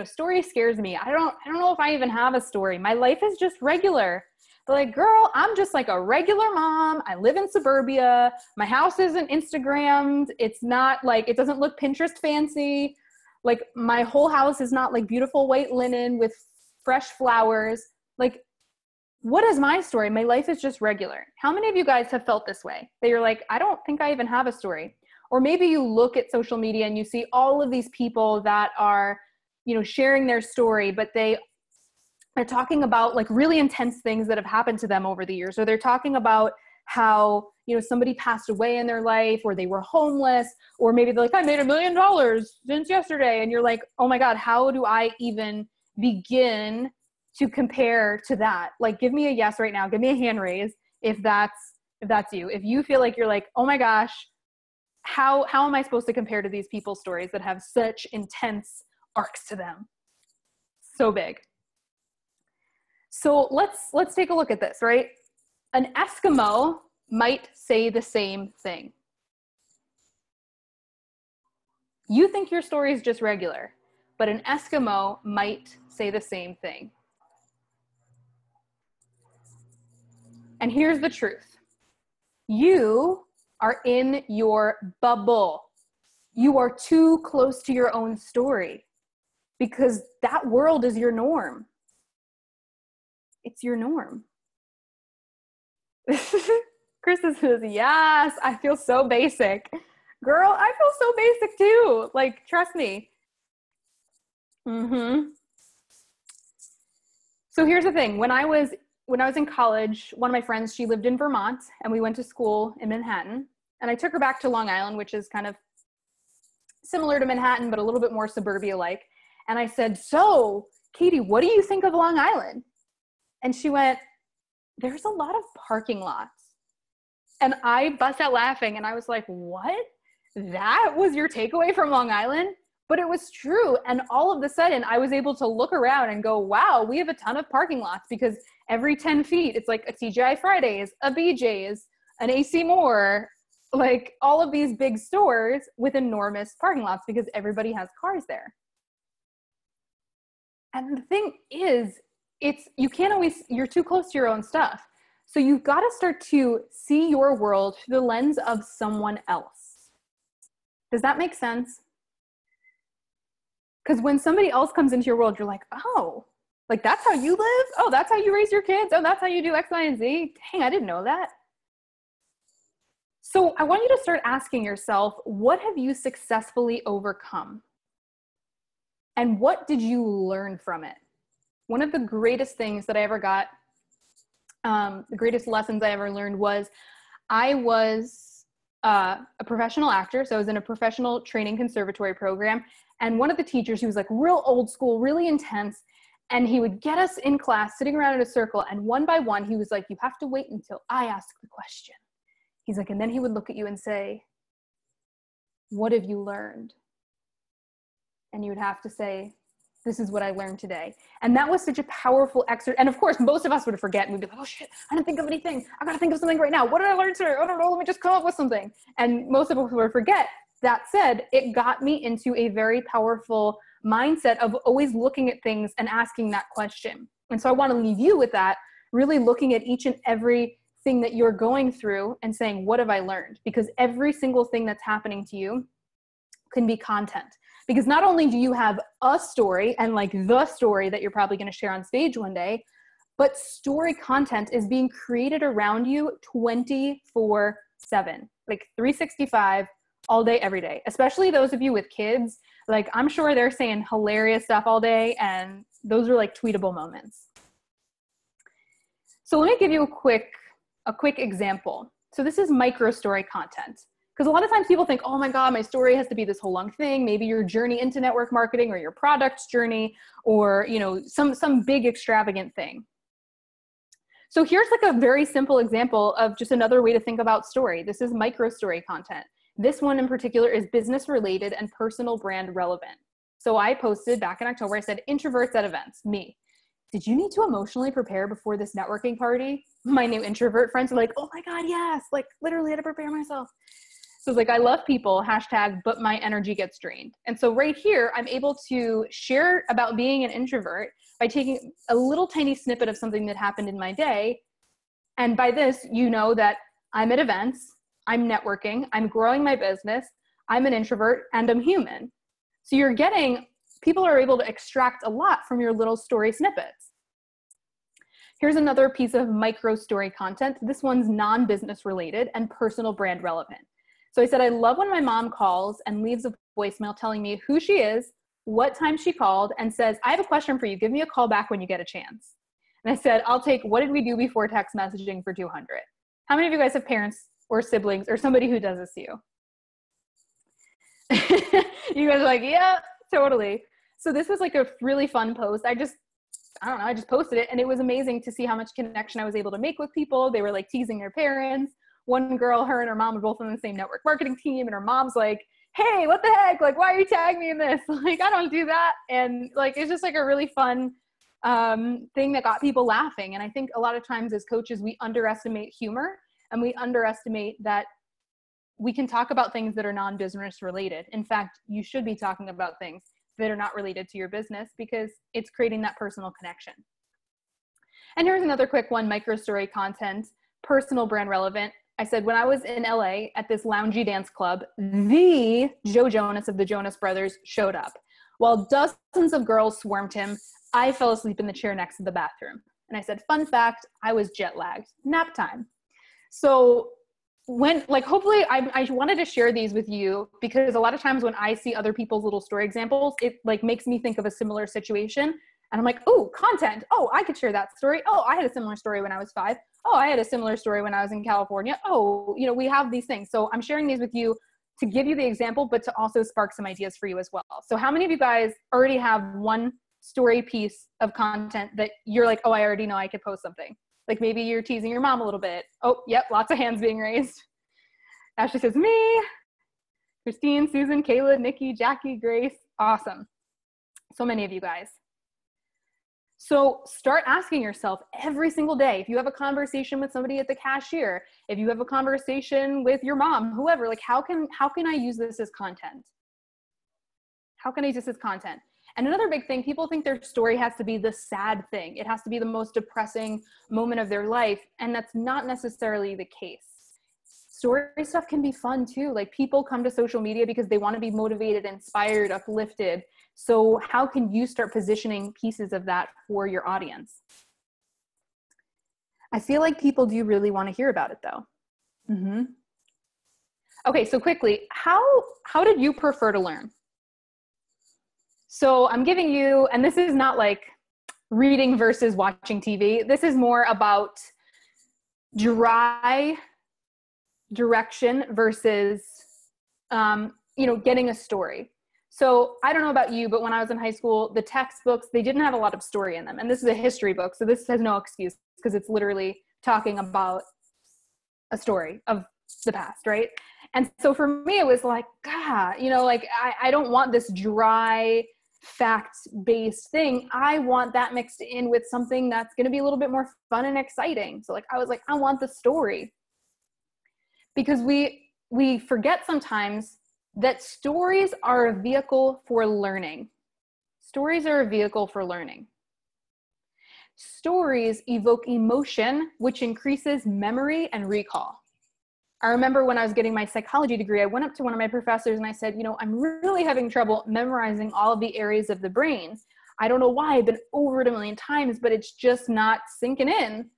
story scares me. I don't know if I even have a story. My life is just regular. They're like, girl, I'm just like a regular mom. I live in suburbia. My house isn't Instagrammed. It's not like, it doesn't look Pinterest fancy. Like my whole house is not like beautiful white linen with fresh flowers. Like, what is my story? My life is just regular. How many of you guys have felt this way? That you're like, I don't think I even have a story. Or maybe you look at social media and you see all of these people that are, sharing their story, but they are talking about like really intense things that have happened to them over the years. Or they're talking about how, somebody passed away in their life, or they were homeless, or maybe they're like, I made $1 million since yesterday. And you're like, oh my God, how do I even begin to compare to that? Like, give me a yes right now. Give me a hand raise if that's you. If you feel like you're like, oh my gosh, how am I supposed to compare to these people's stories that have such intense arcs to them? So big. So let's take a look at this, right? An Eskimo might say the same thing. You think your story is just regular, but an Eskimo might say the same thing. And here's the truth. You are in your bubble. You are too close to your own story because that world is your norm. It's your norm. Chris says, yes, I feel so basic. Girl, I feel so basic too. Like, trust me. So here's the thing. When I was when I was in college, one of my friends, she lived in Vermont, and we went to school in Manhattan. And I took her back to Long Island, which is kind of similar to Manhattan, but a little bit more suburbia-like. And I said, so, Katie, what do you think of Long Island? And she went, there's a lot of parking lots. And I bust out laughing, and I was like, what? That was your takeaway from Long Island? But it was true. And all of a sudden, I was able to look around and go, wow, we have a ton of parking lots, because every 10 feet, it's like a TGI Fridays, a BJ's, an AC Moore, like all of these big stores with enormous parking lots because everybody has cars there. And the thing is, you can't always, you're too close to your own stuff. So you've got to start to see your world through the lens of someone else. Does that make sense? Because when somebody else comes into your world, you're like, oh, like that's how you live? Oh, that's how you raise your kids? Oh, that's how you do X, Y, and Z? Dang, I didn't know that. So I want you to start asking yourself, what have you successfully overcome? And what did you learn from it? One of the greatest things that I ever got, the greatest lessons I ever learned was I was a professional actor. So I was in a professional training conservatory program. And one of the teachers, he was like real old school, really intense. And he would get us in class sitting around in a circle. And one by one, he was like, you have to wait until I ask the question. He's like, and then he would look at you and say, what have you learned? And you would have to say, this is what I learned today. And that was such a powerful exercise. And of course, most of us would forget, and we'd be like, oh shit, I didn't think of anything. I gotta think of something right now. What did I learn today? I don't know, let me just come up with something. And most of us would forget. That said, it got me into a very powerful mindset of always looking at things and asking that question. And so I want to leave you with that, really looking at each and every thing that you're going through and saying, what have I learned? Because every single thing that's happening to you can be content. Because not only do you have a story and like the story that you're probably going to share on stage one day, but story content is being created around you 24/7, like 365 all day, every day, especially those of you with kids. Like I'm sure they're saying hilarious stuff all day, and those are like tweetable moments. So let me give you a quick example. So this is micro story content. Because a lot of times people think, oh my God, my story has to be this whole long thing. Maybe your journey into network marketing or your product's journey, or some big extravagant thing. So here's like a very simple example of just another way to think about story. This is micro story content. This one in particular is business related and personal brand relevant. So I posted back in October, I said, introverts at events, me. Did you need to emotionally prepare before this networking party? My new introvert friends are like, oh my God, yes. Like literally had to prepare myself. So it's like, I love people, hashtag, but my energy gets drained. And so right here, I'm able to share about being an introvert by taking a little tiny snippet of something that happened in my day. And by this, you know that I'm at events, I'm networking, I'm growing my business, I'm an introvert, and I'm human. So people are able to extract a lot from your little story snippets. Here's another piece of micro story content. This one's non-business related and personal brand relevant. So I said, I love when my mom calls and leaves a voicemail telling me who she is, what time she called, and says, I have a question for you. Give me a call back when you get a chance. And I said, I'll take, what did we do before text messaging for 200? How many of you guys have parents or siblings or somebody who does this to you? You guys are like, yeah, totally. So this was like a really fun post. I just posted it, and it was amazing to see how much connection I was able to make with people. They were like teasing their parents. One girl, her and her mom were both on the same network marketing team, and her mom's like, hey, what the heck? Like, why are you tagging me in this? Like, I don't do that. And like, it's just like a really fun thing that got people laughing. And I think a lot of times as coaches, we underestimate humor, and we underestimate that we can talk about things that are non-business related. In fact, you should be talking about things that are not related to your business, because it's creating that personal connection. And here's another quick one, micro story content, personal brand relevant. I said, when I was in LA at this loungy dance club, the Joe Jonas of the Jonas Brothers showed up. While dozens of girls swarmed him, I fell asleep in the chair next to the bathroom. And I said, fun fact, I was jet lagged, nap time. So hopefully I wanted to share these with you, because a lot of times when I see other people's little story examples, it like makes me think of a similar situation. And I'm like, oh, content. Oh, I could share that story. Oh, I had a similar story when I was 5. Oh, I had a similar story when I was in California. Oh, we have these things. So I'm sharing these with you to give you the example, but to also spark some ideas for you as well. So how many of you guys already have one story piece of content that you're like, oh, I already know I could post something? Like maybe you're teasing your mom a little bit. Oh, yep, lots of hands being raised. Ashley says, me. Christine, Susan, Kayla, Nikki, Jackie, Grace. Awesome. So many of you guys. So start asking yourself every single day, if you have a conversation with somebody at the cashier, if you have a conversation with your mom, whoever, like how can I use this as content? How can I use this as content? And another big thing, people think their story has to be the sad thing. It has to be the most depressing moment of their life. And that's not necessarily the case. Story stuff can be fun too. Like people come to social media because they want to be motivated, inspired, uplifted. So how can you start positioning pieces of that for your audience? I feel like people do really want to hear about it though. Okay, so quickly, how did you prefer to learn? So I'm giving you, and this is not like reading versus watching TV. This is more about dry direction versus, getting a story. So I don't know about you, but when I was in high school, the textbooks, they didn't have a lot of story in them. And this is a history book, so this has no excuse because it's literally talking about a story of the past, right? And so for me, it was like, God, I don't want this dry, fact-based thing. I want that mixed in with something that's going to be a little bit more fun and exciting. So I was like, I want the story. Because we forget sometimes that stories are a vehicle for learning. Stories are a vehicle for learning. Stories evoke emotion, which increases memory and recall. I remember when I was getting my psychology degree, I went up to one of my professors and I said, I'm really having trouble memorizing all of the areas of the brain. I don't know why. I've been over it a million times, but it's just not sinking in.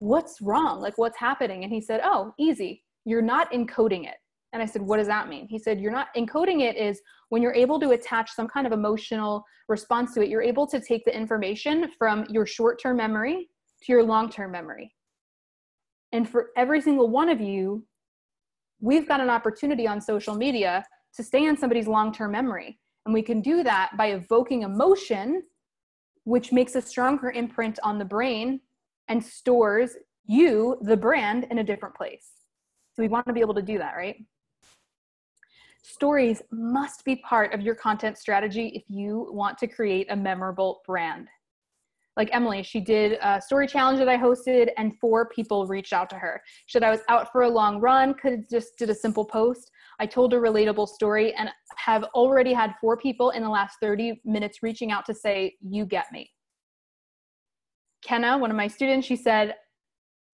What's wrong? Like, what's happening? And he said, oh, easy. You're not encoding it. And I said, what does that mean? He said, you're not encoding it is when you're able to attach some kind of emotional response to it, you're able to take the information from your short-term memory to your long-term memory. And for every single one of you, we've got an opportunity on social media to stay in somebody's long-term memory. And we can do that by evoking emotion, which makes a stronger imprint on the brain and stores you, the brand, in a different place. So we want to be able to do that, right? Stories must be part of your content strategy if you want to create a memorable brand. Like Emily, she did a story challenge that I hosted and 4 people reached out to her. She said I was out for a long run, could have just did a simple post. I told a relatable story and have already had 4 people in the last 30 minutes reaching out to say, you get me. Kenna, one of my students, she said,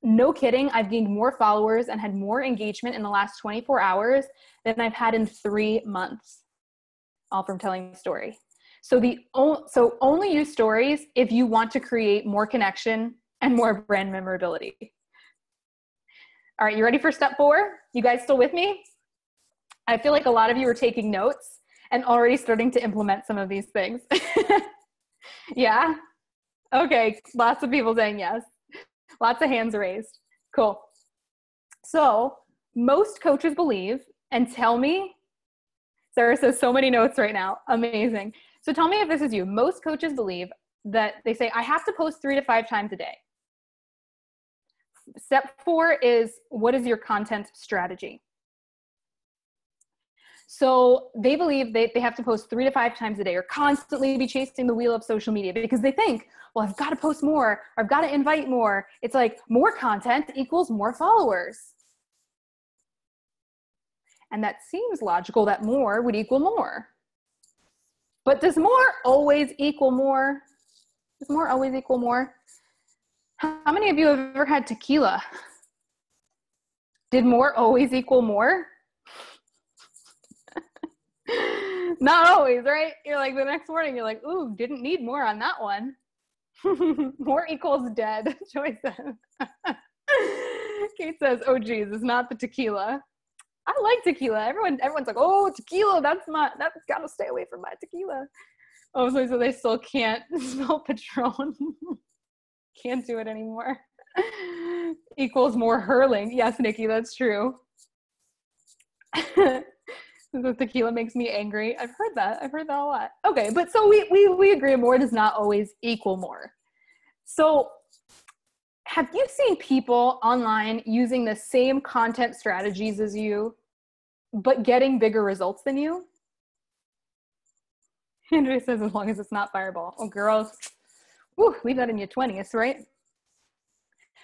no kidding, I've gained more followers and had more engagement in the last 24 hours than I've had in 3 months, all from telling the story. So only use stories if you want to create more connection and more brand memorability. All right, you ready for step 4? You guys still with me? I feel like a lot of you are taking notes and already starting to implement some of these things. Yeah? Okay, lots of people saying yes. Lots of hands raised. Cool. So most coaches believe, and tell me, Sarah says so many notes right now. Amazing. So tell me if this is you. Most coaches believe that they say, I have to post 3 to 5 times a day. Step 4 is, what is your content strategy? So they believe they have to post 3 to 5 times a day or constantly be chasing the wheel of social media because they think, well, I've got to post more, or I've got to invite more. It's like more content equals more followers. And that seems logical that more would equal more. But does more always equal more? Does more always equal more? How many of you have ever had tequila? Did more always equal more? Not always, right? You're like the next morning, you're like, ooh, didn't need more on that one. More equals dead. Joy says. Kate says, oh geez, it's not the tequila. I like tequila. Everyone's like, oh, tequila, that's gotta stay away from my tequila. Oh, so they still can't smell Patron. Can't do it anymore. Equals more hurling. Yes, Nikki, that's true. The tequila makes me angry. I've heard that a lot. Okay, but so we agree more does not always equal more. So have you seen people online using the same content strategies as you, but getting bigger results than you? Andrea says, as long as it's not Fireball. Oh, girls, whew, leave that in your 20s, right?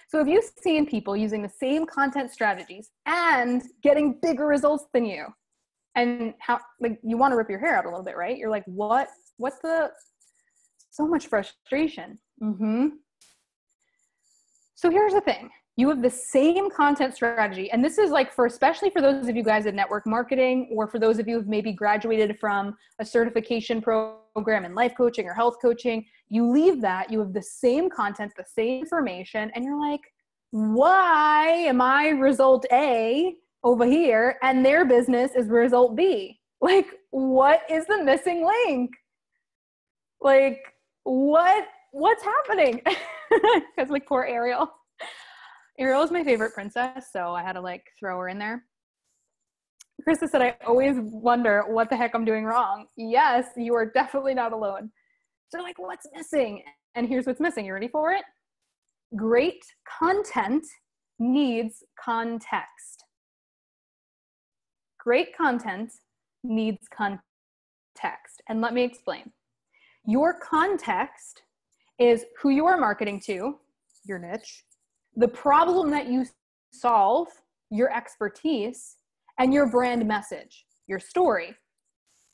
So have you seen people using the same content strategies and getting bigger results than you? And how, like, you want to rip your hair out a little bit, right? You're like, what's so much frustration. So here's the thing. You have the same content strategy. And this is like especially for those of you guys in network marketing, or for those of you who've maybe graduated from a certification program in life coaching or health coaching, you leave that, you have the same content, the same information, and you're like, why am I result A over here and their business is result B? Like, what is the missing link? Like, what's happening? Because like poor Ariel. Ariel is my favorite princess, so I had to like throw her in there. Krista said, I always wonder what the heck I'm doing wrong. Yes, you are definitely not alone. So like, what's missing? And here's what's missing. You ready for it? Great content needs context. Great content needs context. And let me explain. Your context is who you are marketing to, your niche, the problem that you solve, your expertise, and your brand message, your story.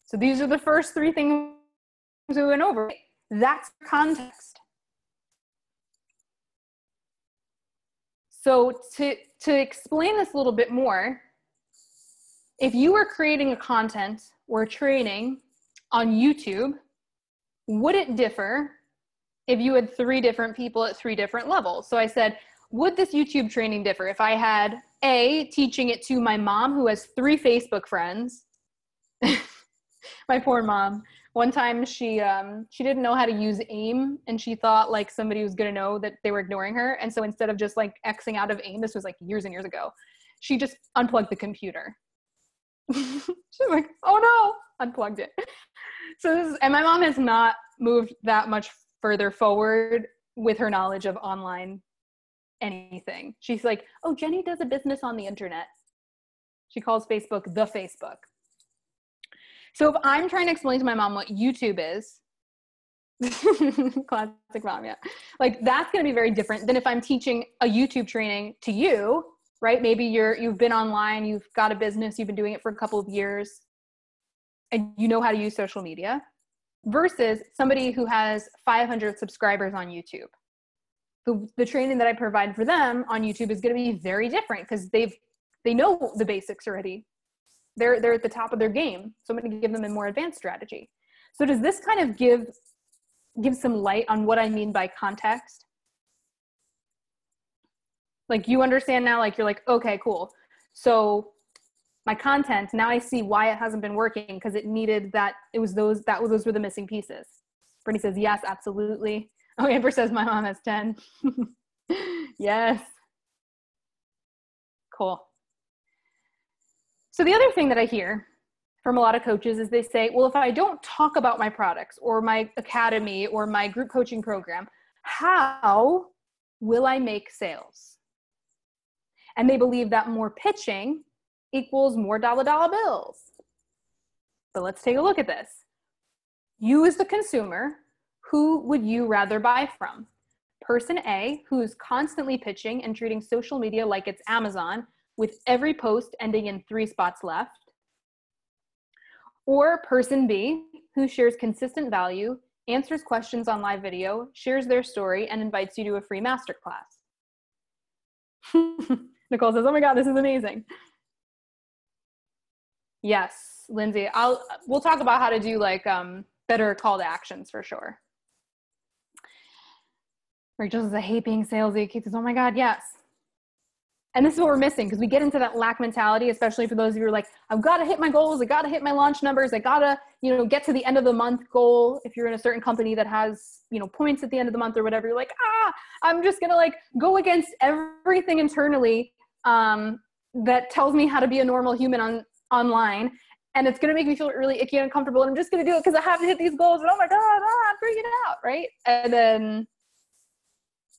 So these are the first three things we went over. That's context. So to explain this a little bit more, if you were creating a content or a training on YouTube, would it differ if you had 3 different people at 3 different levels? So I said, would this YouTube training differ if I had A, teaching it to my mom who has 3 Facebook friends? My poor mom. One time she didn't know how to use AIM, and she thought like somebody was going to know that they were ignoring her. And so instead of just like Xing out of AIM, this was like years and years ago, she just unplugged the computer. She's like, oh no, unplugged it. So and my mom has not moved that much further forward with her knowledge of online anything. She's like, oh, Jenny does a business on the internet. She calls Facebook the Facebook. So if I'm trying to explain to my mom what YouTube is, classic mom, yeah. Like that's going to be very different than if I'm teaching a YouTube training to you, right? Maybe you've been online, you've got a business, you've been doing it for a couple of years, and you know how to use social media, versus somebody who has 500 subscribers on YouTube. The training that I provide for them on YouTube is going to be very different because they know the basics already. They're at the top of their game. So I'm going to give them a more advanced strategy. So does this kind of give some light on what I mean by context? Like you understand now, like you're like, okay, cool. So my content, now I see why it hasn't been working, because it needed that, those were the missing pieces. Brittany says, yes, absolutely. Oh, Amber says my mom has 10. Yes. Cool. So the other thing that I hear from a lot of coaches is they say, well, if I don't talk about my products or my academy or my group coaching program, how will I make sales? And they believe that more pitching equals more dollar bills. But let's take a look at this. You as the consumer, who would you rather buy from? Person A, who's constantly pitching and treating social media like it's Amazon, with every post ending in 3 spots left? Or person B, who shares consistent value, answers questions on live video, shares their story, and invites you to a free masterclass? Nicole says, oh my God, this is amazing. Yes, Lindsay, we'll talk about how to do like better call to actions for sure. Rachel says, I hate being salesy. Kate says, oh my God, yes. And this is what we're missing, because we get into that lack mentality, especially for those of you who are like, I've got to hit my goals. I got to hit my launch numbers. I got to, get to the end of the month goal. If you're in a certain company that has, points at the end of the month or whatever, you're like, I'm just going to like go against everything internally that tells me how to be a normal human online. And it's going to make me feel really icky and uncomfortable. And I'm just going to do it because I have to hit these goals. And oh my God, I'm freaking out, right? And then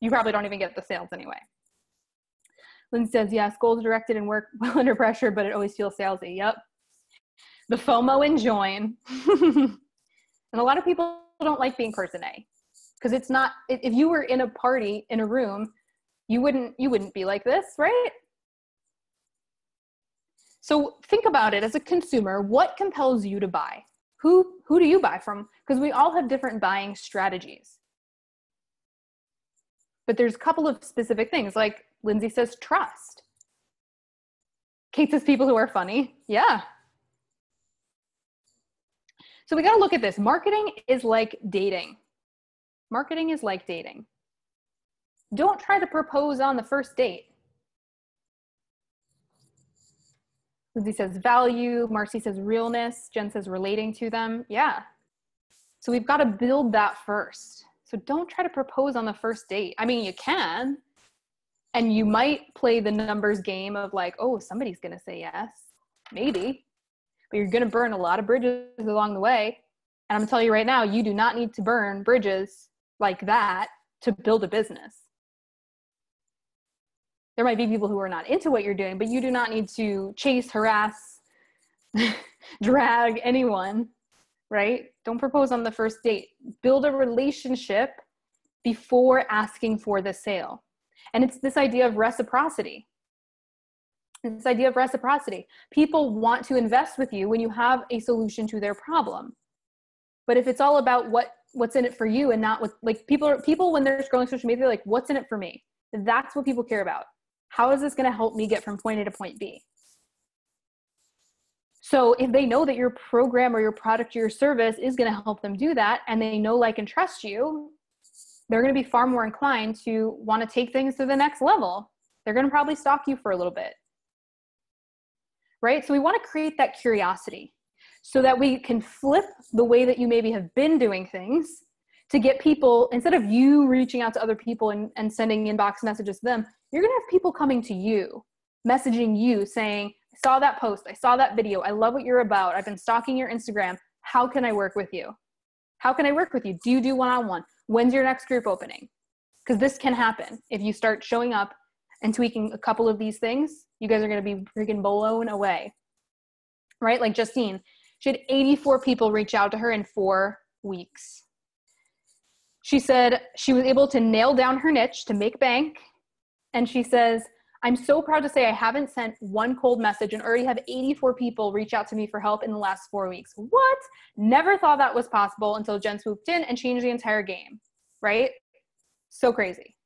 you probably don't even get the sales anyway. Lynn says, yes, goals directed and work well under pressure, but it always feels salesy. Yep. The FOMO and join. And a lot of people don't like being person A, because it's not, if you were in a party in a room, you wouldn't be like this, right? So think about it as a consumer. What compels you to buy? Who do you buy from? Because we all have different buying strategies. But there's a couple of specific things, like Lindsay says, trust. Kate says people who are funny. Yeah. So we got to look at this. Marketing is like dating. Marketing is like dating. Don't try to propose on the first date. Lindsay says value. Marcy says realness. Jen says relating to them. Yeah. So we've got to build that first. So don't try to propose on the first date. I mean, you can, and you might play the numbers game of like, oh, somebody's going to say yes, maybe, but you're going to burn a lot of bridges along the way. And I'm going to tell you right now, you do not need to burn bridges like that to build a business. There might be people who are not into what you're doing, but you do not need to chase, harass, drag anyone, right? Don't propose on the first date. Build a relationship before asking for the sale. And it's this idea of reciprocity. This idea of reciprocity. People want to invest with you when you have a solution to their problem. But if it's all about what's in it for you and not what, like people when they're scrolling social media, they're like, what's in it for me? That's what people care about. How is this going to help me get from point A to point B? So if they know that your program or your product or your service is going to help them do that, and they know, like, and trust you, they're going to be far more inclined to want to take things to the next level. They're going to probably stalk you for a little bit, right? So we want to create that curiosity so that we can flip the way that you maybe have been doing things to get people, instead of you reaching out to other people and sending inbox messages to them, you're going to have people coming to you, messaging you saying, I saw that post, I saw that video, I love what you're about, I've been stalking your Instagram, how can I work with you? How can I work with you? Do you do one-on-one? When's your next group opening? Because this can happen. If you start showing up and tweaking a couple of these things, you guys are going to be freaking blown away, right? Like Justine, she had 84 people reach out to her in 4 weeks. She said she was able to nail down her niche to make bank. And she says, I'm so proud to say I haven't sent one cold message and already have 84 people reach out to me for help in the last 4 weeks. What? Never thought that was possible until Jen swooped in and changed the entire game, right? So crazy.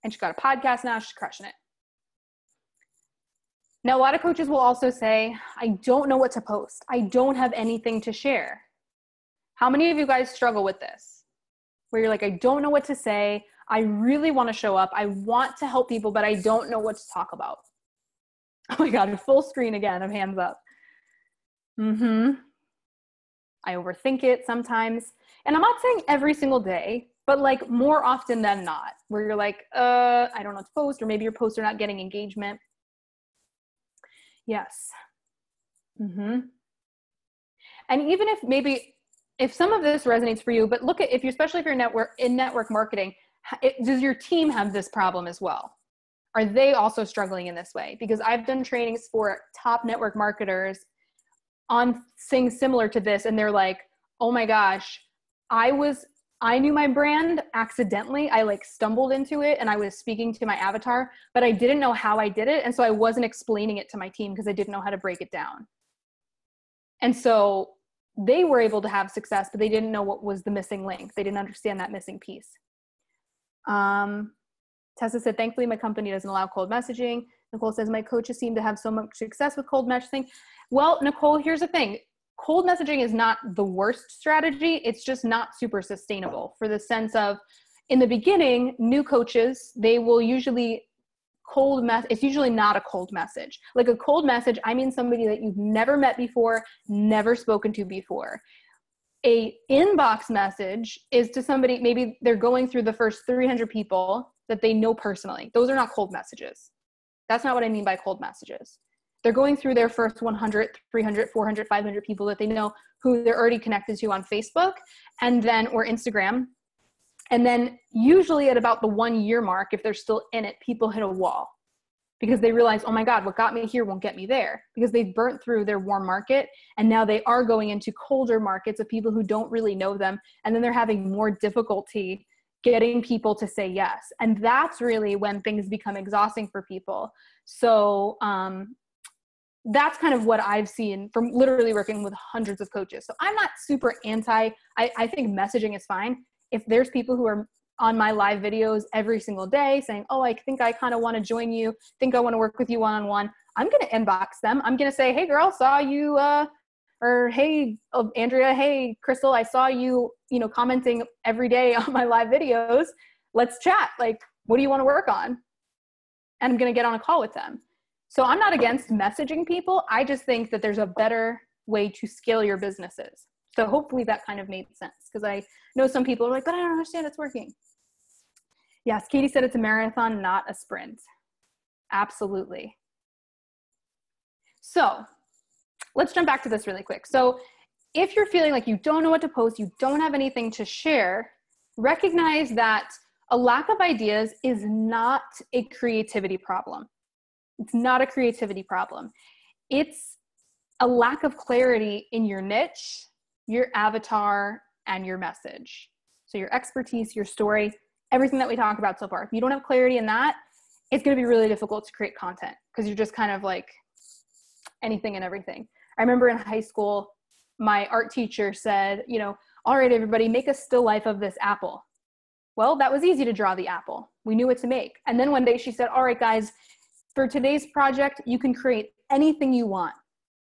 And she got a podcast now. She's crushing it. Now, a lot of coaches will also say, I don't know what to post. I don't have anything to share. How many of you guys struggle with this? Where you're like, I don't know what to say. I really want to show up. I want to help people, but I don't know what to talk about. Oh my God, full screen again of hands up. I overthink it sometimes. And I'm not saying every single day, but like more often than not, where you're like, I don't know what to post, or maybe your posts are not getting engagement. Yes. And even if some of this resonates for you, but look at, especially if you're in network marketing, does your team have this problem as well? Are they also struggling in this way? Because I've done trainings for top network marketers on things similar to this. And they're like, oh my gosh, I knew my brand accidentally. I like stumbled into it and I was speaking to my avatar, but I didn't know how I did it. And so I wasn't explaining it to my team because I didn't know how to break it down. And so they were able to have success, but they didn't know what was the missing link. They didn't understand that missing piece. Tessa said, thankfully, my company doesn't allow cold messaging. Nicole says, my coaches seem to have so much success with cold messaging. Well, Nicole, here's the thing. Cold messaging is not the worst strategy. It's just not super sustainable, for the sense of, in the beginning, new coaches, they will usually it's usually not a cold message. Like a cold message, I mean somebody that you've never met before, never spoken to before. A inbox message is to somebody, maybe they're going through the first 300 people that they know personally. Those are not cold messages. That's not what I mean by cold messages. They're going through their first 100, 300, 400, 500 people that they know who they're already connected to on Facebook and then, or Instagram. And then usually at about the 1 year mark, if they're still in it, people hit a wall because they realize, oh my God, what got me here won't get me there, because they've burnt through their warm market. And now they are going into colder markets of people who don't really know them. And then they're having more difficulty getting people to say yes. And that's really when things become exhausting for people. So that's kind of what I've seen from literally working with hundreds of coaches. So I'm not super I think messaging is fine. If there's people who are on my live videos every single day saying, oh, I think I kind of want to join you, think I want to work with you one-on-one, I'm going to inbox them. I'm going to say, hey girl, saw you, or hey, Andrea, hey, Crystal, I saw you, commenting every day on my live videos. Let's chat. Like, what do you want to work on? And I'm going to get on a call with them. So I'm not against messaging people. I just think that there's a better way to scale your businesses. So hopefully that kind of made sense, because I know some people are like, but I don't understand it's working. Yes, Katie said it's a marathon, not a sprint. Absolutely. So let's jump back to this really quick. So if you're feeling like you don't know what to post, you don't have anything to share, recognize that a lack of ideas is not a creativity problem. It's not a creativity problem. It's a lack of clarity in your niche, your avatar, and your message. So your expertise, your story, everything that we talk about so far. If you don't have clarity in that, it's going to be really difficult to create content because you're just kind of like anything and everything. I remember in high school, my art teacher said, all right, everybody, make a still life of this apple. Well, that was easy to draw the apple. We knew what to make. And then one day she said, all right, guys, for today's project, you can create anything you want,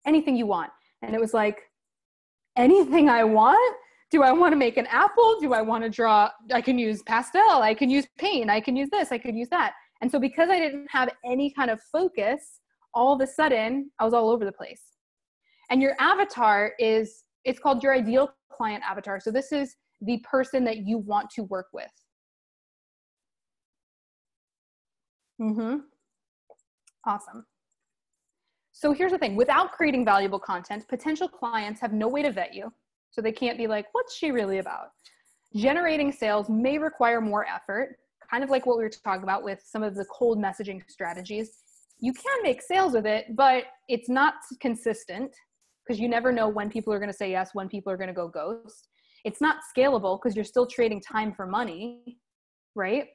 anything you want. And it was like, anything I want? Do I want to make an apple? Do I want to draw? I can use pastel. I can use paint. I can use this. I could use that. And so because I didn't have any kind of focus, all of a sudden I was all over the place. And your avatar it's called your ideal client avatar. So this is the person that you want to work with. Awesome. So here's the thing, without creating valuable content, potential clients have no way to vet you. So they can't be like, what's she really about? Generating sales may require more effort, kind of like what we were talking about with some of the cold messaging strategies. You can make sales with it, but it's not consistent because you never know when people are going to say yes, when people are going to go ghost. It's not scalable because you're still trading time for money, right?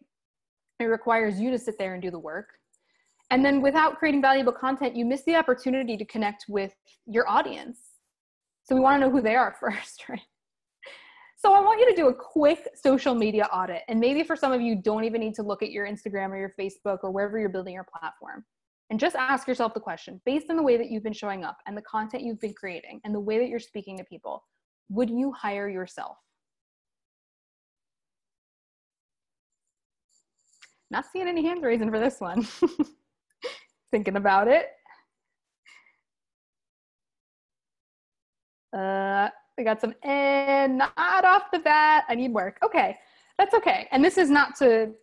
It requires you to sit there and do the work. And then without creating valuable content, you miss the opportunity to connect with your audience. So we want to know who they are first, right? So I want you to do a quick social media audit. And maybe for some of you, don't even need to look at your Instagram or your Facebook or wherever you're building your platform. And just ask yourself the question, based on the way that you've been showing up and the content you've been creating and the way that you're speaking to people, would you hire yourself? Not seeing any hands raising for this one. Thinking about it. I got some, and not off the bat. I need work. Okay, that's okay. And this is not to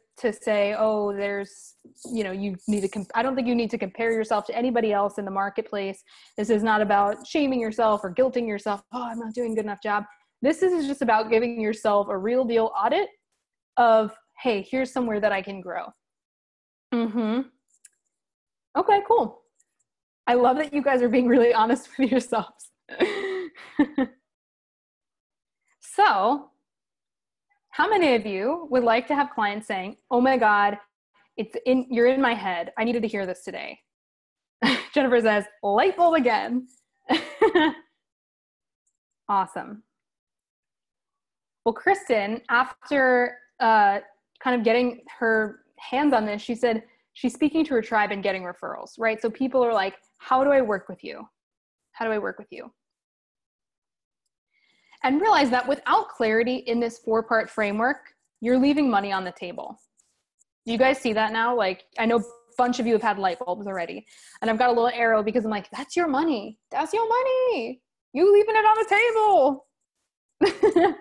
say, oh, there's, you need to, I don't think you need to compare yourself to anybody else in the marketplace. This is not about shaming yourself or guilting yourself. Oh, I'm not doing a good enough job. This is just about giving yourself a real deal audit of, hey, here's somewhere that I can grow. Okay, cool. I love that you guys are being really honest with yourselves. So, how many of you would like to have clients saying, oh my God, you're in my head. I needed to hear this today. Jennifer says, light bulb again. Awesome. Well, Kristen, after kind of getting her hands on this, she said she's speaking to her tribe and getting referrals, right? So people are like, how do I work with you? How do I work with you? And realize that without clarity in this 4-part framework, you're leaving money on the table. Do you guys see that now? Like, I know bunch of you have had light bulbs already. And I've got a little arrow because I'm like, that's your money. That's your money. You leaving it on the table.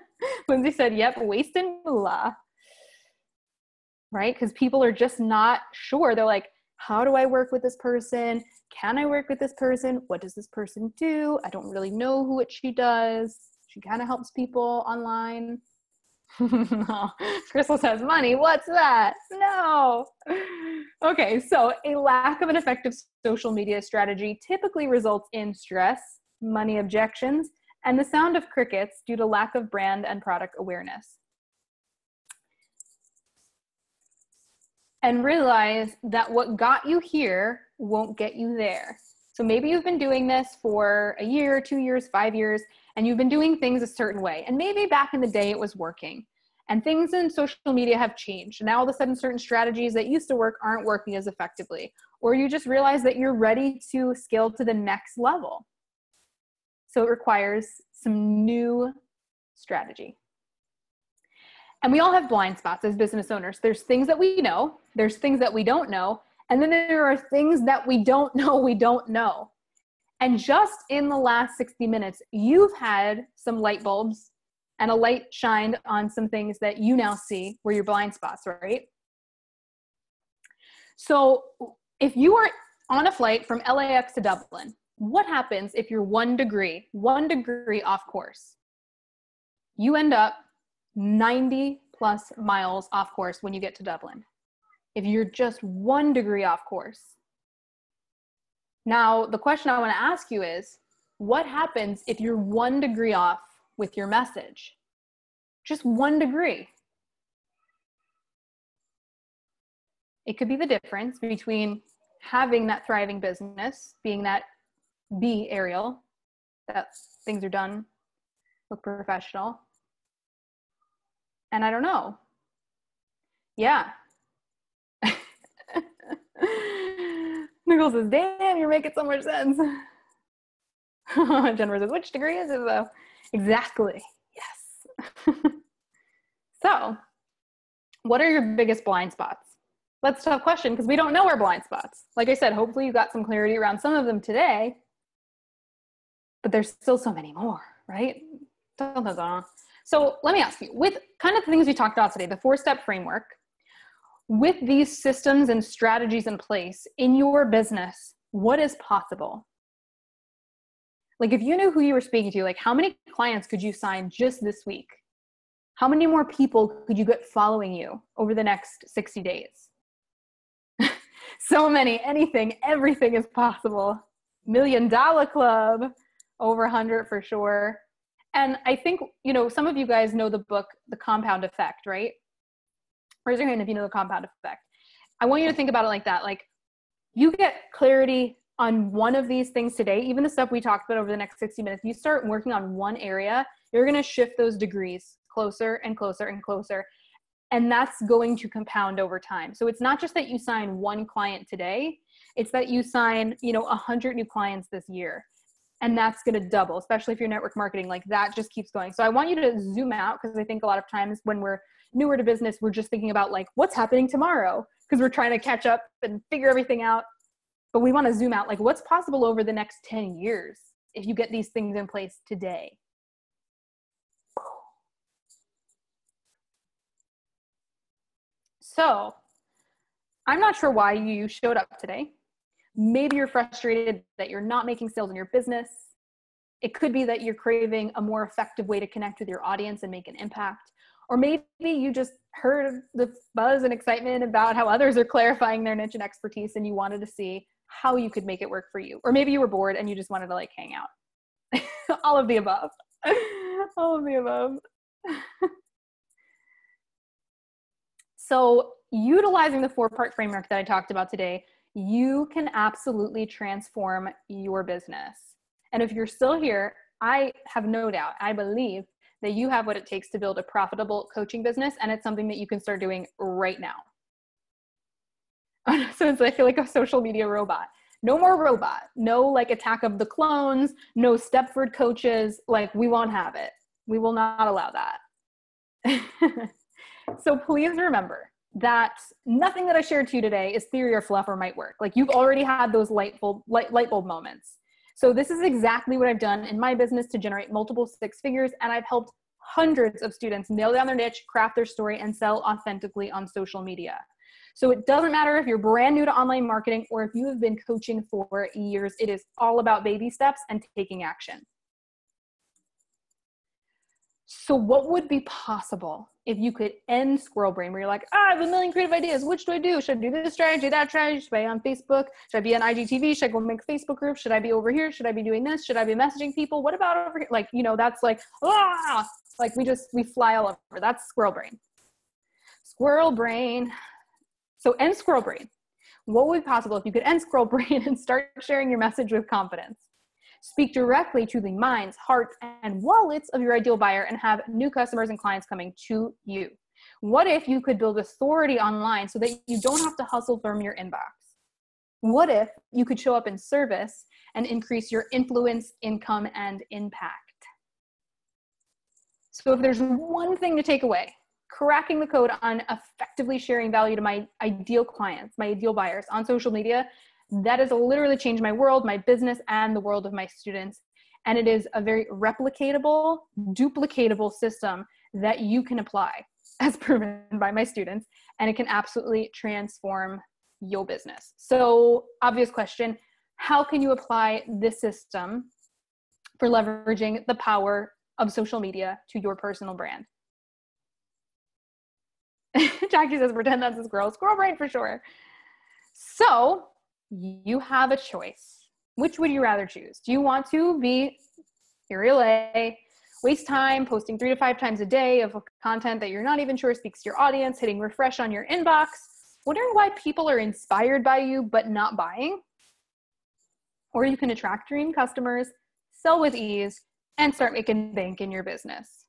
Lindsay said, yep, wasting moolah. Right? Because people are just not sure. They're like, how do I work with this person? Can I work with this person? What does this person do? I don't really know she does. She kind of helps people online. No. Crystal says, money, what's that? No. Okay, so a lack of an effective social media strategy typically results in stress, money objections, and the sound of crickets due to lack of brand and product awareness. And realize that what got you here won't get you there. So maybe you've been doing this for a year, 2 years, 5 years, and you've been doing things a certain way. And maybe back in the day it was working. And things in social media have changed. Now all of a sudden certain strategies that used to work aren't working as effectively. Or you just realize that you're ready to scale to the next level. So it requires some new strategy. And we all have blind spots as business owners. There's things that we know, there's things that we don't know, and then there are things that we don't know. And just in the last 60 minutes, you've had some light bulbs and a light shined on some things that you now see were your blind spots, right? So if you are on a flight from LAX to Dublin, what happens if you're 1 degree off course? You end up 90 plus miles off course when you get to Dublin. If you're just 1 degree off course. Now, the question I want to ask you is, what happens if you're 1 degree off with your message? Just 1 degree. It could be the difference between having that thriving business, being that B, Ariel, that things are done, look professional. And I don't know. Yeah. Nicole says, damn, you're making so much sense. Jennifer says, which degree is it though? Exactly. Yes. So, what are your biggest blind spots? That's a tough question because we don't know our blind spots. Like I said, hopefully you got some clarity around some of them today, but there's still so many more, right? So let me ask you, with kind of the things we talked about today, the 4-step framework, with these systems and strategies in place in your business, what is possible? Like if you knew who you were speaking to, like how many clients could you sign just this week? How many more people could you get following you over the next 60 days? So many, anything, everything is possible. $1 Million Club, over 100 for sure. And I think, some of you guys know the book, The Compound Effect, right? Raise your hand if you know The Compound Effect. I want you to think about it like that. Like you get clarity on one of these things today, even the stuff we talked about over the next 60 minutes, you start working on one area, you're going to shift those degrees closer and closer and closer. And that's going to compound over time. So it's not just that you sign 1 client today, it's that you sign, 100 new clients this year. And that's going to double, especially if you're network marketing, like that just keeps going. So I want you to zoom out because I think a lot of times when we're newer to business, we're just thinking about like what's happening tomorrow because we're trying to catch up and figure everything out. But we want to zoom out, like what's possible over the next 10 years if you get these things in place today. So I'm not sure why you showed up today. Maybe you're frustrated that you're not making sales in your business. It could be that you're craving a more effective way to connect with your audience and make an impact. Or maybe you just heard the buzz and excitement about how others are clarifying their niche and expertise and you wanted to see how you could make it work for you. Or maybe you were bored and you just wanted to like hang out. All of the above. All of the above. So utilizing the 4-part framework that I talked about today, you can absolutely transform your business. And if you're still here, I have no doubt, I believe that you have what it takes to build a profitable coaching business, and it's something that you can start doing right now. So I feel like a social media robot. No more robot. No like attack of the clones, no Stepford coaches. Like we won't have it. We will not allow that. So please remember, that nothing that I shared to you today is theory or fluff or might work. Like you've already had those light bulb moments. So this is exactly what I've done in my business to generate multiple six figures. And I've helped hundreds of students nail down their niche, craft their story, and sell authentically on social media. So it doesn't matter if you're brand new to online marketing or if you have been coaching for years, it is all about baby steps and taking action. So what would be possible if you could end squirrel brain, where you're like, I have a million creative ideas. Which do I do? Should I do this strategy, that strategy? Should I be on Facebook? Should I be on IGTV? Should I go make Facebook groups? Should I be over here? Should I be doing this? Should I be messaging people? What about over here? Like, you know, that's like, like we fly all over. That's squirrel brain. Squirrel brain. So end squirrel brain. What would be possible if you could end squirrel brain and start sharing your message with confidence? Speak directly to the minds, hearts, and wallets of your ideal buyer and have new customers and clients coming to you. What if you could build authority online so that you don't have to hustle from your inbox? What if you could show up in service and increase your influence, income, and impact? So if there's one thing to take away, cracking the code on effectively sharing value to my ideal clients, my ideal buyers on social media, that has literally changed my world, my business, and the world of my students. And it is a very replicatable, duplicatable system that you can apply as proven by my students. And it can absolutely transform your business. So obvious question, how can you apply this system for leveraging the power of social media to your personal brand? Jackie says, pretend that's a squirrel. Squirrel brain for sure. So you have a choice. Which would you rather choose? Do you want to be Ariel A, waste time posting 3 to 5 times a day of content that you're not even sure speaks to your audience, hitting refresh on your inbox, wondering why people are inspired by you but not buying? Or you can attract dream customers, sell with ease, and start making bank in your business.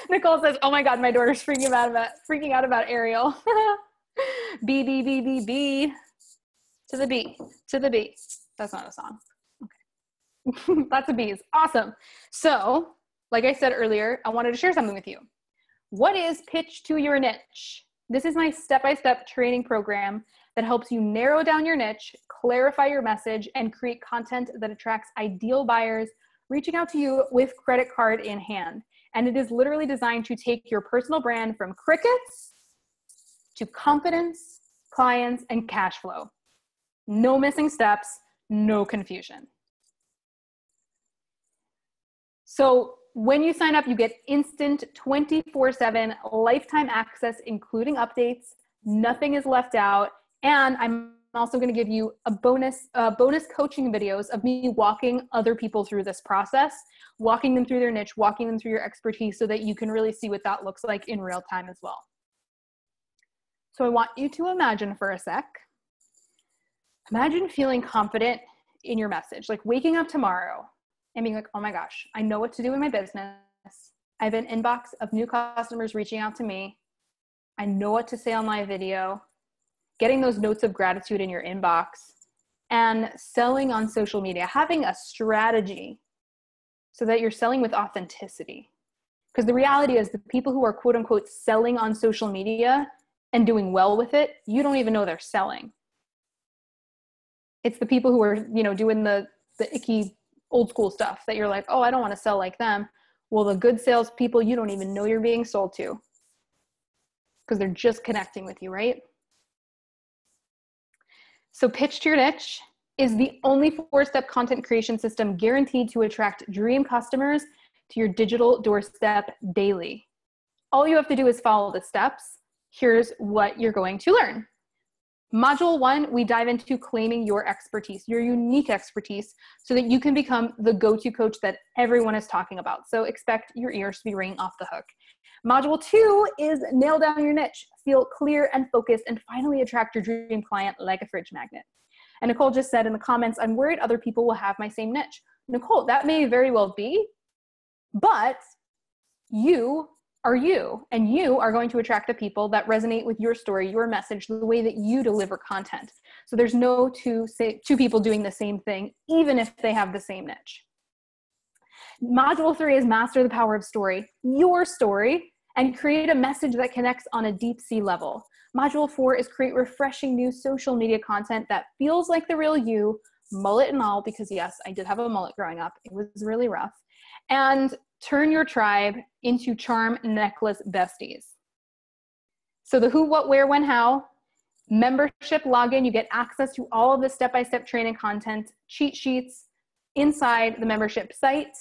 Nicole says, oh my God, my daughter's freaking out about Ariel. B, B, B, B, B, to the B, to the B. That's not a song. Okay. Lots of B's. Awesome. So, like I said earlier, I wanted to share something with you. What is Pitch to Your Niche? This is my step-by-step training program that helps you narrow down your niche, clarify your message, and create content that attracts ideal buyers reaching out to you with credit card in hand. And it is literally designed to take your personal brand from crickets to confidence, clients, and cash flow. No missing steps, no confusion. So when you sign up, you get instant 24/7 lifetime access, including updates. Nothing is left out. And I'm also going to give you a bonus coaching videos of me walking other people through this process, walking them through their niche, walking them through your expertise so that you can really see what that looks like in real time as well. So I want you to imagine for a sec, imagine feeling confident in your message, like waking up tomorrow and being like, oh my gosh, I know what to do in my business. I have an inbox of new customers reaching out to me. I know what to say on my video, getting those notes of gratitude in your inbox, and selling on social media, having a strategy so that you're selling with authenticity. Because the reality is the people who are quote unquote selling on social media and doing well with it, you don't even know they're selling. It's the people who are, doing the icky old school stuff that you're like, oh, I don't want to sell like them. Well, the good salespeople, you don't even know you're being sold to because they're just connecting with you, right? So Pitch to Your Niche is the only 4-step content creation system guaranteed to attract dream customers to your digital doorstep daily. All you have to do is follow the steps. Here's what you're going to learn. Module 1, we dive into claiming your expertise, your unique expertise, so that you can become the go-to coach that everyone is talking about. So expect your ears to be ringing off the hook. Module 2 is nail down your niche, feel clear and focused, and finally attract your dream client like a fridge magnet. And Nicole just said in the comments, I'm worried other people will have my same niche. Nicole, that may very well be, but you are you, and you are going to attract the people that resonate with your story, your message, the way that you deliver content. So there's no two people doing the same thing, even if they have the same niche. Module 3 is master the power of story, your story, and create a message that connects on a deep sea level. Module 4 is create refreshing new social media content that feels like the real you, mullet and all, because yes, I did have a mullet growing up. It was really rough. And turn your tribe into charm necklace besties. So the who, what, where, when, how, membership login, you get access to all of the step-by-step training content, cheat sheets inside the membership site,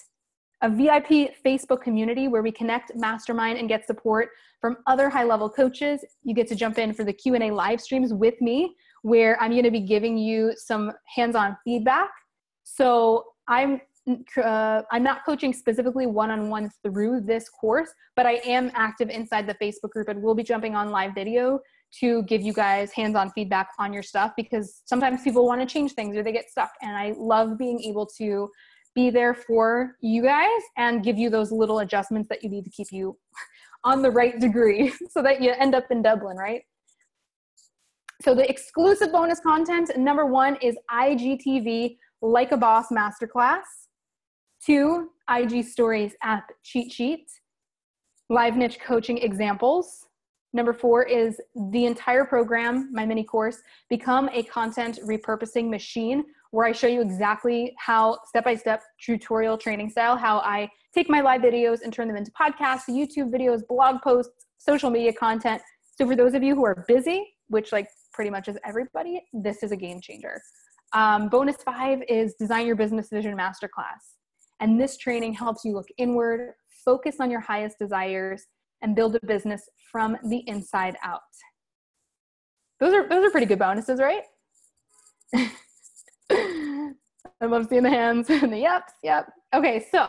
a VIP Facebook community where we connect, mastermind, and get support from other high-level coaches. You get to jump in for the Q&A live streams with me, where I'm going to be giving you some hands-on feedback. So I'm not coaching specifically one-on-one through this course, but I am active inside the Facebook group, and we'll be jumping on live video to give you guys hands-on feedback on your stuff, because sometimes people want to change things or they get stuck. And I love being able to be there for you guys and give you those little adjustments that you need to keep you on the right degree so that you end up in Dublin, right? So the exclusive bonus content, number 1 is IGTV Like a Boss Masterclass. 2, IG Stories app cheat sheet, live niche coaching examples. Number 4 is the entire program, my mini course, Become a Content Repurposing Machine, where I show you exactly how, step-by-step tutorial training style, how I take my live videos and turn them into podcasts, YouTube videos, blog posts, social media content. So for those of you who are busy, which like pretty much is everybody, this is a game changer. Bonus 5 is Design Your Business Vision Masterclass. And this training helps you look inward, focus on your highest desires, and build a business from the inside out. Those are pretty good bonuses, right? I love seeing the hands and the yeps, yep. Okay, so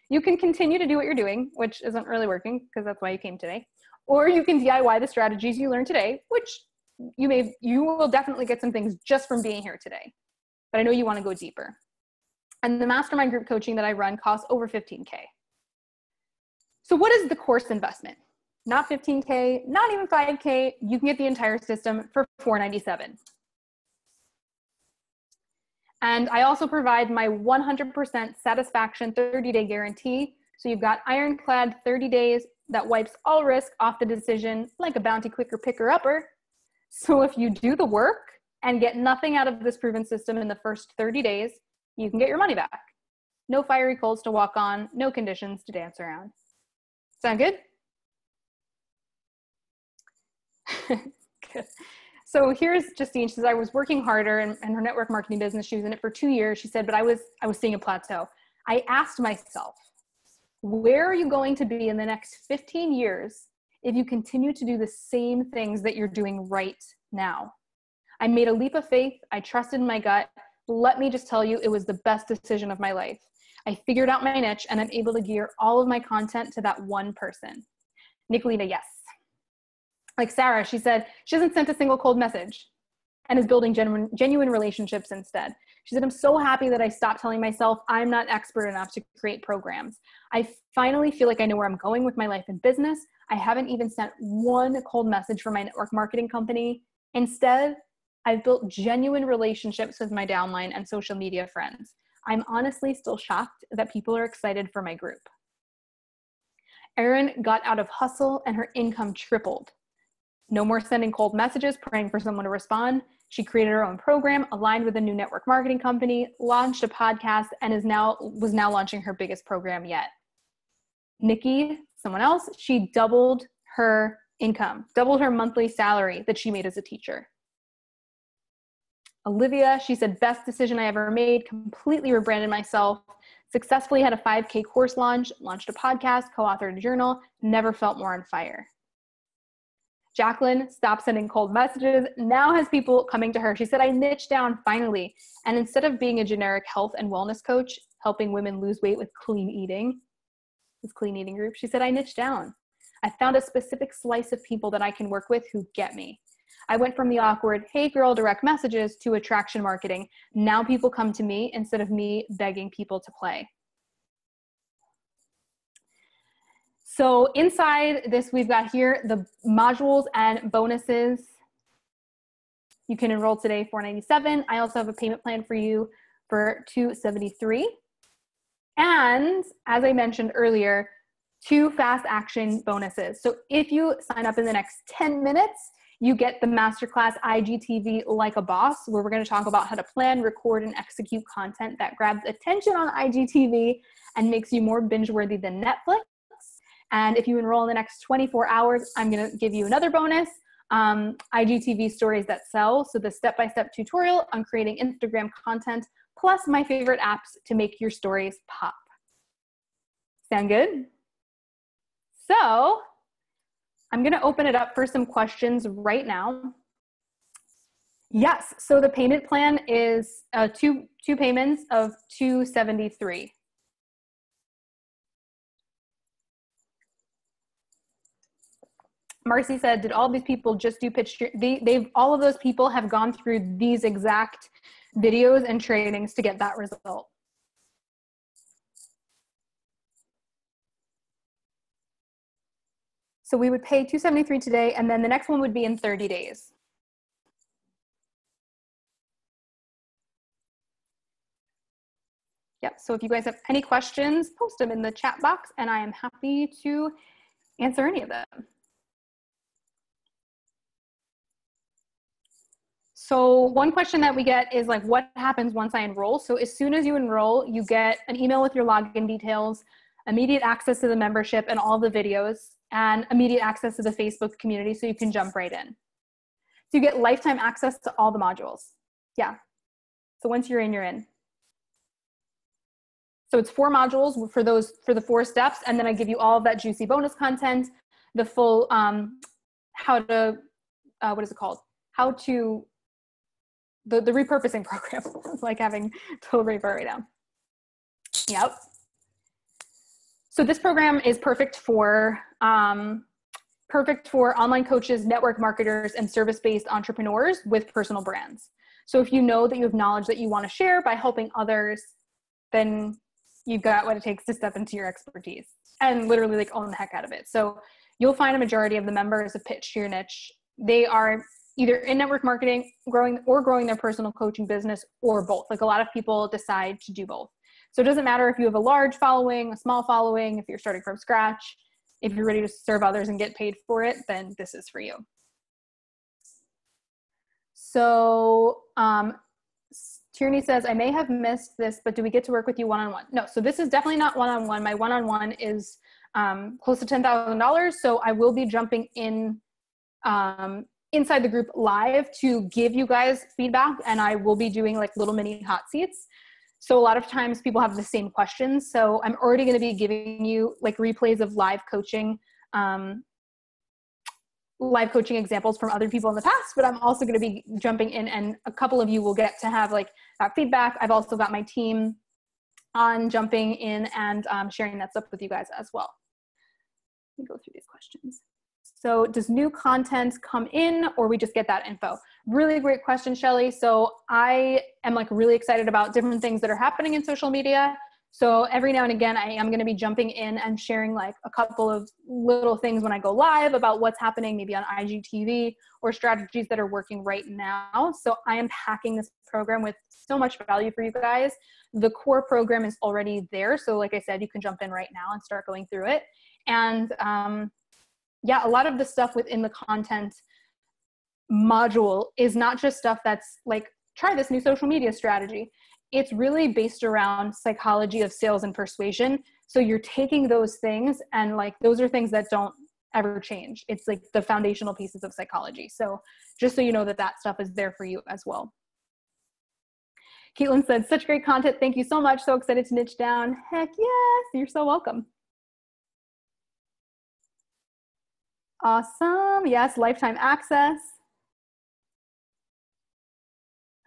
you can continue to do what you're doing, which isn't really working because that's why you came today. Or you can DIY the strategies you learned today, which you will definitely get some things just from being here today. But I know you want to go deeper. And the mastermind group coaching that I run costs over $15K. So what is the course investment? Not $15K, not even $5K. You can get the entire system for $497. And I also provide my 100% satisfaction 30-day guarantee. So you've got ironclad 30 days that wipes all risk off the decision like a bounty quicker picker-upper. So if you do the work and get nothing out of this proven system in the first 30 days, you can get your money back. No fiery coals to walk on, no conditions to dance around. Sound good? Good. So here's Justine. She says, I was working harder in her network marketing business. She was in it for 2 years. She said, but I was seeing a plateau. I asked myself, where are you going to be in the next 15 years if you continue to do the same things that you're doing right now? I made a leap of faith. I trusted my gut. Let me just tell you, it was the best decision of my life. I figured out my niche and I'm able to gear all of my content to that one person. Nicolita, yes. Like Sarah, she said, she hasn't sent a single cold message and is building genuine relationships instead. She said, I'm so happy that I stopped telling myself I'm not expert enough to create programs. I finally feel like I know where I'm going with my life and business. I haven't even sent one cold message for my network marketing company. Instead, I've built genuine relationships with my downline and social media friends. I'm honestly still shocked that people are excited for my group. Erin got out of hustle and her income tripled. No more sending cold messages, praying for someone to respond. She created her own program, aligned with a new network marketing company, launched a podcast, and was now launching her biggest program yet. Nikki, someone else, she doubled her income, doubled her monthly salary that she made as a teacher. Olivia, she said, best decision I ever made, completely rebranded myself, successfully had a 5K course launch, launched a podcast, co-authored a journal, never felt more on fire. Jacqueline stopped sending cold messages, now has people coming to her. She said, I niched down finally. And instead of being a generic health and wellness coach, helping women lose weight with clean eating, this clean eating group, she said, I niched down. I found a specific slice of people that I can work with who get me. I went from the awkward, hey girl, direct messages to attraction marketing. Now people come to me instead of me begging people to play. So inside this, we've got here the modules and bonuses. You can enroll today, $497. I also have a payment plan for you for $273. And as I mentioned earlier, 2 fast action bonuses. So if you sign up in the next 10 minutes, you get the Masterclass IGTV Like a Boss, where we're going to talk about how to plan, record, and execute content that grabs attention on IGTV and makes you more binge-worthy than Netflix. And if you enroll in the next 24 hours, I'm going to give you another bonus, IGTV Stories That Sell. So the step-by-step tutorial on creating Instagram content, plus my favorite apps to make your stories pop. Sound good? So I'm going to open it up for some questions right now. Yes, so the payment plan is two payments of $273. Marcy said, did all these people just do pitch? All of those people have gone through these exact videos and trainings to get that result. So we would pay $273 today, and then the next one would be in 30 days. Yep, so if you guys have any questions, post them in the chat box, and I am happy to answer any of them. So one question that we get is like, what happens once I enroll? So as soon as you enroll, you get an email with your login details, immediate access to the membership and all the videos, and immediate access to the Facebook community so you can jump right in. So you get lifetime access to all the modules. Yeah. So once you're in, you're in. So it's 4 modules for the 4 steps, and then I give you all of that juicy bonus content, the full what is it called? The repurposing program. It's like having total brain fart right now. Yep. So this program is perfect for online coaches, network marketers, and service-based entrepreneurs with personal brands. So if you know that you have knowledge that you want to share by helping others, then you've got what it takes to step into your expertise and literally like own the heck out of it. So you'll find a majority of the members have pitched to your niche. They are either in network marketing, growing their personal coaching business, or both. Like a lot of people decide to do both. So it doesn't matter if you have a large following, a small following, if you're starting from scratch, if you're ready to serve others and get paid for it, then this is for you. So Tierney says, I may have missed this, but do we get to work with you one-on-one? No, so this is definitely not one-on-one. My one-on-one is close to $10,000. So I will be jumping in inside the group live to give you guys feedback, and I will be doing like little mini hot seats. So a lot of times people have the same questions. So I'm already going to be giving you like replays of live coaching examples from other people in the past, but I'm also going to be jumping in, and a couple of you will get to have like that feedback. I've also got my team on jumping in and sharing that stuff with you guys as well. Let me go through these questions. So does new content come in, or we just get that info? Really great question, Shelly. So I am like really excited about different things that are happening in social media. So every now and again, I am going to be jumping in and sharing like a couple of little things when I go live about what's happening maybe on IGTV or strategies that are working right now. So I am packing this program with so much value for you guys. The core program is already there. So like I said, you can jump in right now and start going through it. And yeah, a lot of the stuff within the content module is not just stuff that's like, try this new social media strategy. It's really based around psychology of sales and persuasion. So you're taking those things, and like, those are things that don't ever change. It's like the foundational pieces of psychology. So just so you know that that stuff is there for you as well. Caitlin said, such great content. Thank you so much. So excited to niche down. Heck yes. You're so welcome. Awesome. Yes, lifetime access.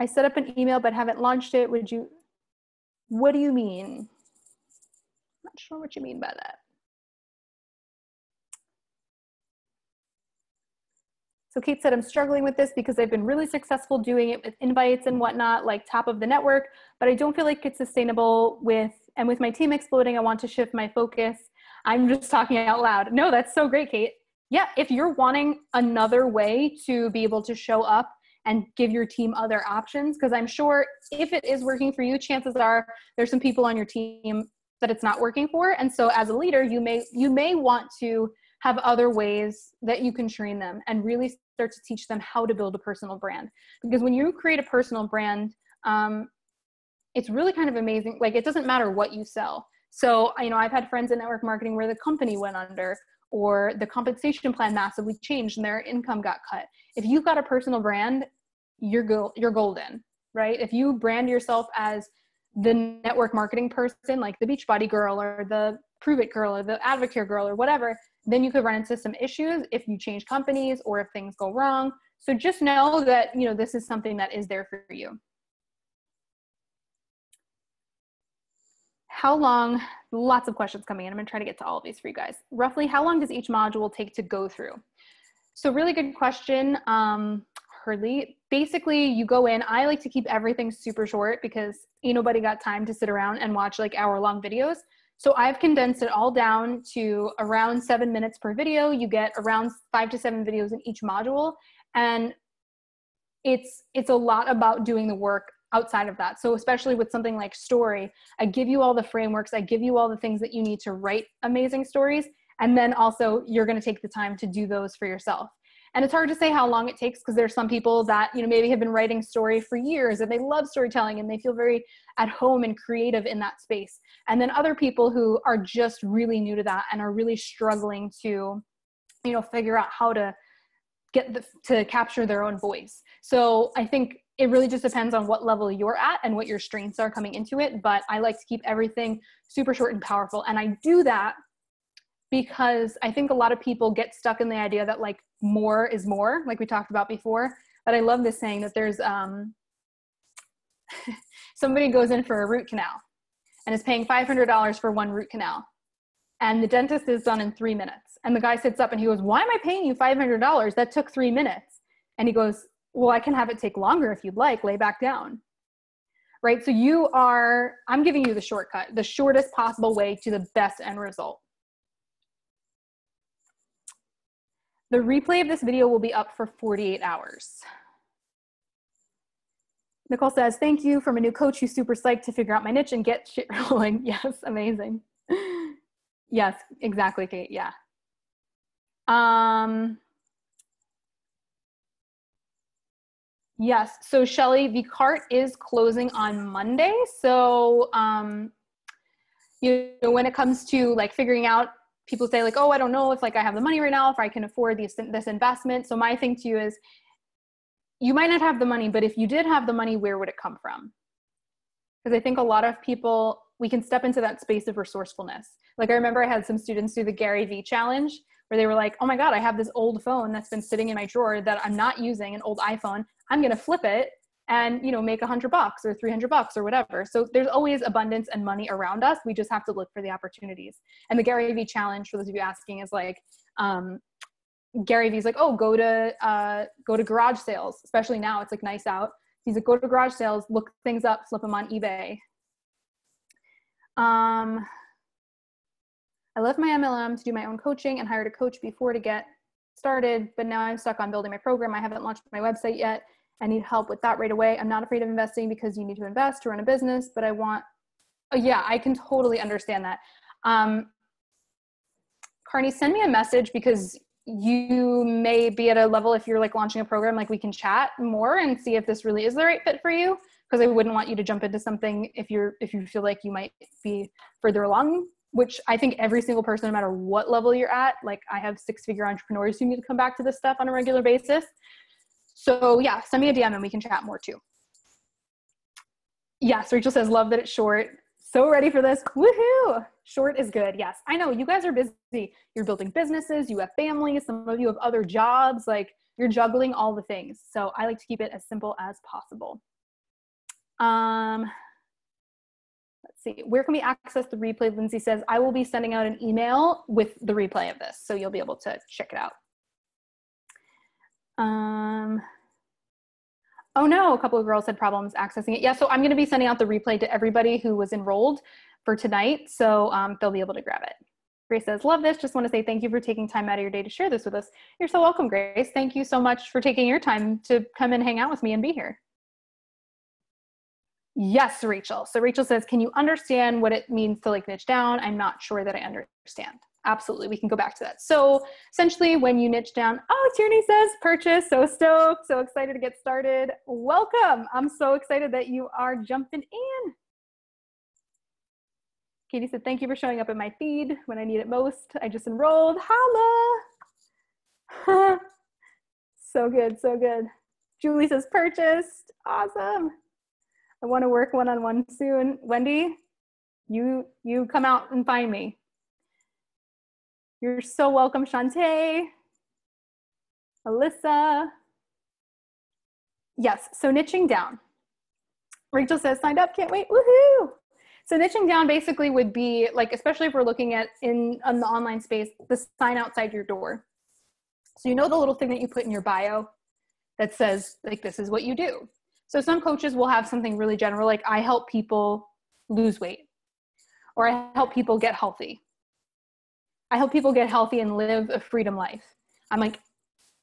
I set up an email but haven't launched it. What do you mean? I'm not sure what you mean by that. So Kate said, I'm struggling with this because I've been really successful doing it with invites and whatnot, like top of the network, but I don't feel like it's sustainable with my team exploding. I want to shift my focus. I'm just talking out loud. No, that's so great, Kate. Yeah, if you're wanting another way to be able to show up and give your team other options, because I'm sure if it is working for you, chances are there's some people on your team that it's not working for. And so as a leader, you may want to have other ways that you can train them and really start to teach them how to build a personal brand. Because when you create a personal brand, it's really kind of amazing. Like, it doesn't matter what you sell. So, I've had friends in network marketing where the company went under, or the compensation plan massively changed and their income got cut. If you've got a personal brand, you're golden, right? If you brand yourself as the network marketing person, like the Beachbody girl or the Prove It girl or the Advocare girl or whatever, then you could run into some issues if you change companies or if things go wrong. So just know that, this is something that is there for you. How long, lots of questions coming in. I'm going to try to get to all of these for you guys. Roughly, how long does each module take to go through? So really good question, Hurley. Basically, you go in. I like to keep everything super short because ain't nobody got time to sit around and watch like hour-long videos. So I've condensed it all down to around 7 minutes per video. You get around 5 to 7 videos in each module. And it's a lot about doing the work outside of that. So especially with something like story, I give you all the frameworks. I give you all the things that you need to write amazing stories. And then also you're going to take the time to do those for yourself. And it's hard to say how long it takes because there's some people that, maybe have been writing story for years and they love storytelling and they feel very at home and creative in that space. And then other people who are just really new to that and are really struggling to, figure out how to to capture their own voice. So I think it really just depends on what level you're at and what your strengths are coming into it. But I like to keep everything super short and powerful. And I do that because I think a lot of people get stuck in the idea that like more is more, like we talked about before. But I love this saying that there's somebody goes in for a root canal and is paying $500 for one root canal. And the dentist is done in 3 minutes. And the guy sits up and he goes, "Why am I paying you $500? That took 3 minutes." And he goes, "Well, I can have it take longer if you'd like, lay back down." Right? So I'm giving you the shortcut, the shortest possible way to the best end result. The replay of this video will be up for 48 hours. Nicole says, "Thank you from a new coach who's super psyched to figure out my niche and get shit rolling." Yes, amazing. Yes, exactly, Kate. Yeah. Yes. So Shelly, the cart is closing on Monday. So, when it comes to like figuring out, people say like, "Oh, I don't know if like I have the money right now, if I can afford this investment." So my thing to you is, you might not have the money, but if you did have the money, where would it come from? Because I think a lot of people, we can step into that space of resourcefulness. Like I remember I had some students do the Gary V challenge where they were like, "Oh my God, I have this old phone that's been sitting in my drawer that I'm not using, an old iPhone. I'm going to flip it and, make $100 or $300 or whatever." So there's always abundance and money around us. We just have to look for the opportunities. And the Gary V challenge, for those of you asking, is like, Gary V's like, "Oh, go to garage sales," especially now it's like nice out. He's like, "Go to garage sales, look things up, flip them on eBay." I left my MLM to do my own coaching and hired a coach before to get started, but now I'm stuck on building my program. I haven't launched my website yet. I need help with that right away. I'm not afraid of investing because you need to invest to run a business, but yeah, I can totally understand that. Carney, send me a message because you may be at a level, if you're like launching a program, like we can chat more and see if this really is the right fit for you. Because I wouldn't want you to jump into something if you feel like you might be further along, which I think every single person, no matter what level you're at, like I have 6-figure entrepreneurs who need to come back to this stuff on a regular basis. So yeah, send me a DM and we can chat more too. Yes, Rachel says, "Love that it's short. So ready for this. Woohoo! Short is good." Yes, I know you guys are busy. You're building businesses, you have families, some of you have other jobs, like you're juggling all the things. So I like to keep it as simple as possible. Let's see, where can we access the replay? Lindsay says, "I will be sending out an email with the replay of this, so you'll be able to check it out." Oh no, a couple of girls had problems accessing it. Yeah, so I'm going to be sending out the replay to everybody who was enrolled for tonight, so they'll be able to grab it. Grace says, "Love this. Just want to say thank you for taking time out of your day to share this with us." You're so welcome, Grace. Thank you so much for taking your time to come and hang out with me and be here. Yes, Rachel. So Rachel says, can you understand what it means to like niche down? I'm not sure that I understand. Absolutely. We can go back to that. So essentially when you niche down, oh, Tierney says purchase. So stoked. So excited to get started. Welcome. I'm so excited that you are jumping in. Katie said, thank you for showing up in my feed when I need it most. I just enrolled. Holla. So good. So good. Julie says purchased. Awesome. I want to work one-on-one soon. Wendy, you come out and find me. You're so welcome, Shantae. Alyssa. Yes, so niching down. Rachel says, signed up, can't wait, woohoo! So niching down basically would be like, especially if we're looking at on the online space, the sign outside your door. So you know the little thing that you put in your bio that says like, this is what you do. So some coaches will have something really general, like I help people lose weight, or I help people get healthy. I help people get healthy and live a freedom life. I'm like,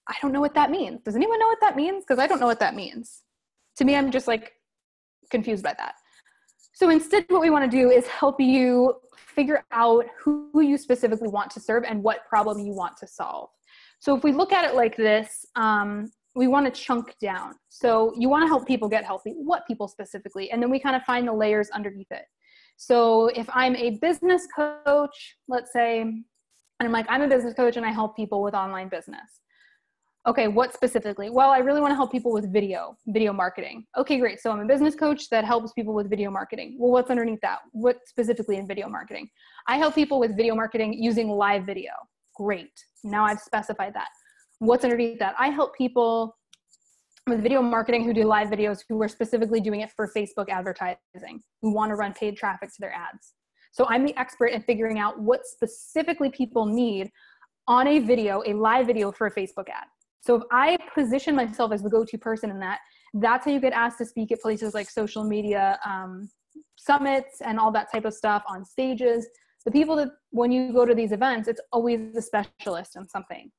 I don't know what that means. Does anyone know what that means? Because I don't know what that means. To me, I'm just like confused by that. So instead, what we want to do is help you figure out who you specifically want to serve and what problem you want to solve. So if we look at it like this, we want to chunk down. So you want to help people get healthy, what people specifically, and then we kind of find the layers underneath it. So if I'm a business coach, let's say, and I'm like, I'm a business coach and I help people with online business. Okay, what specifically? Well, I really want to help people with video marketing. Okay, great. So I'm a business coach that helps people with video marketing. Well, what's underneath that? What specifically in video marketing? I help people with video marketing using live video. Great. Now I've specified that. What's underneath that? I help people with video marketing who do live videos who are specifically doing it for Facebook advertising, who want to run paid traffic to their ads. So I'm the expert in figuring out what specifically people need on a video, a live video for a Facebook ad. So if I position myself as the go-to person in that, that's how you get asked to speak at places like social media summits and all that type of stuff, on stages. The people that when you go to these events, it's always a specialist in something.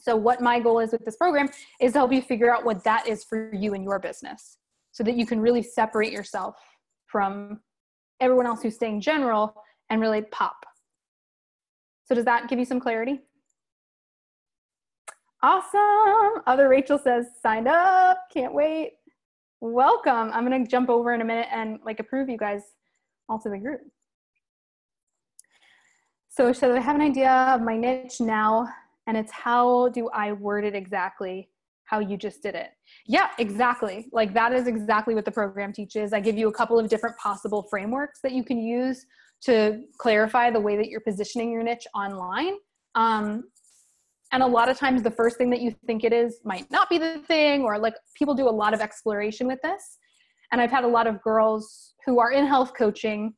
So what my goal is with this program is to help you figure out what that is for you in your business so that you can really separate yourself from everyone else who's staying general and really pop. So does that give you some clarity? Awesome. Other Rachel says, signed up. Can't wait. Welcome. I'm going to jump over in a minute and like approve you guys all to the group. So I have an idea of my niche now, and it's how do I word it exactly how you just did it. Yeah, exactly. Like that is exactly what the program teaches. I give you a couple of different possible frameworks that you can use to clarify the way that you're positioning your niche online. And a lot of times the first thing that you think it is might not be the thing, or like people do a lot of exploration with this. And I've had a lot of girls who are in health coaching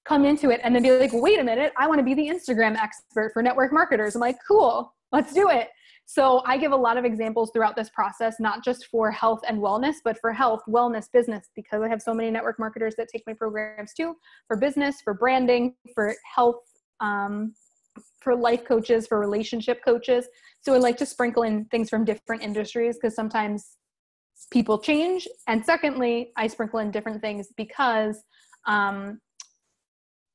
come into it and then be like, wait a minute, I want to be the Instagram expert for network marketers. I'm like, cool, let's do it. So I give a lot of examples throughout this process, not just for health and wellness, but for health, wellness, business, because I have so many network marketers that take my programs too, for business, for branding, for health, for life coaches, for relationship coaches. So I like to sprinkle in things from different industries because sometimes people change. And secondly, I sprinkle in different things because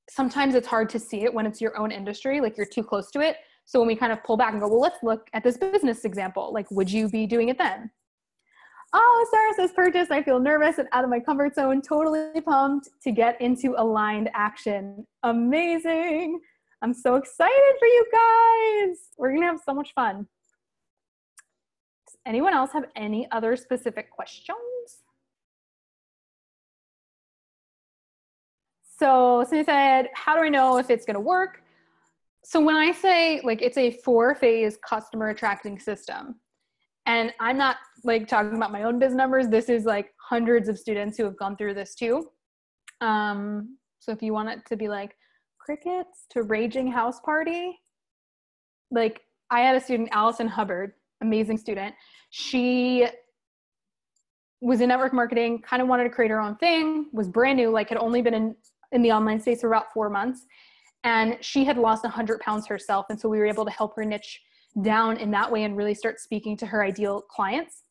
sometimes it's hard to see it when it's your own industry, like you're too close to it. So when we kind of pull back and go, well, let's look at this business example. Like, would you be doing it then? Oh, Sarah says purchase. I feel nervous and out of my comfort zone. Totally pumped to get into aligned action. Amazing. I'm so excited for you guys. We're going to have so much fun. Does anyone else have any other specific questions? So somebody said, how do I know if it's going to work? So when I say like it's a 4-phase customer attracting system, and I'm not like talking about my own biz numbers, this is like hundreds of students who have gone through this too. So if you want it to be like crickets to raging house party, like I had a student, Allison Hubbard, amazing student. She was in network marketing, kind of wanted to create her own thing, was brand new, like had only been in the online space for about 4 months. And she had lost 100 pounds herself. And so we were able to help her niche down in that way and really start speaking to her ideal clients.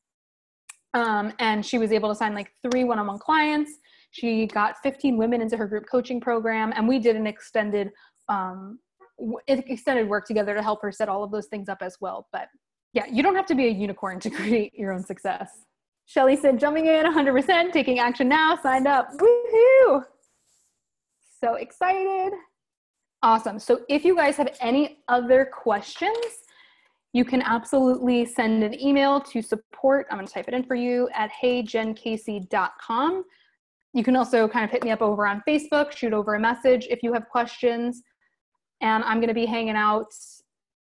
And she was able to sign like 3 one-on-one clients. She got 15 women into her group coaching program, and we did an extended work together to help her set all of those things up as well. But yeah, you don't have to be a unicorn to create your own success. Shelly said, jumping in 100%, taking action now, signed up. Woohoo! So excited. Awesome. So if you guys have any other questions, you can absolutely send an email to support. I'm going to type it in for you at heyjencasey.com. You can also kind of hit me up over on Facebook, shoot over a message if you have questions. And I'm going to be hanging out.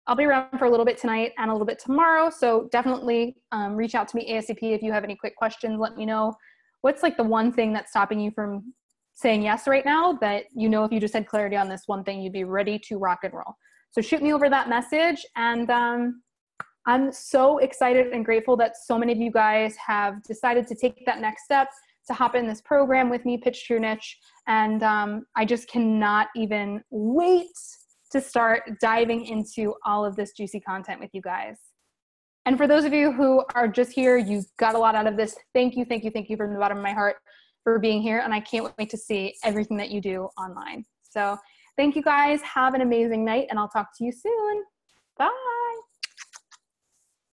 I'll be around for a little bit tonight and a little bit tomorrow. So definitely reach out to me ASAP if you have any quick questions. Let me know. What's like the one thing that's stopping you from saying yes right now that you know if you just had clarity on this one thing, you'd be ready to rock and roll. So shoot me over that message. And I'm so excited and grateful that so many of you guys have decided to take that next step to hop in this program with me, Pitch to Your Niche. And I just cannot even wait to start diving into all of this juicy content with you guys. And for those of you who are just here, you got a lot out of this. Thank you, thank you, thank you from the bottom of my heart for being here. And I can't wait to see everything that you do online. So thank you guys. Have an amazing night, and I'll talk to you soon. Bye.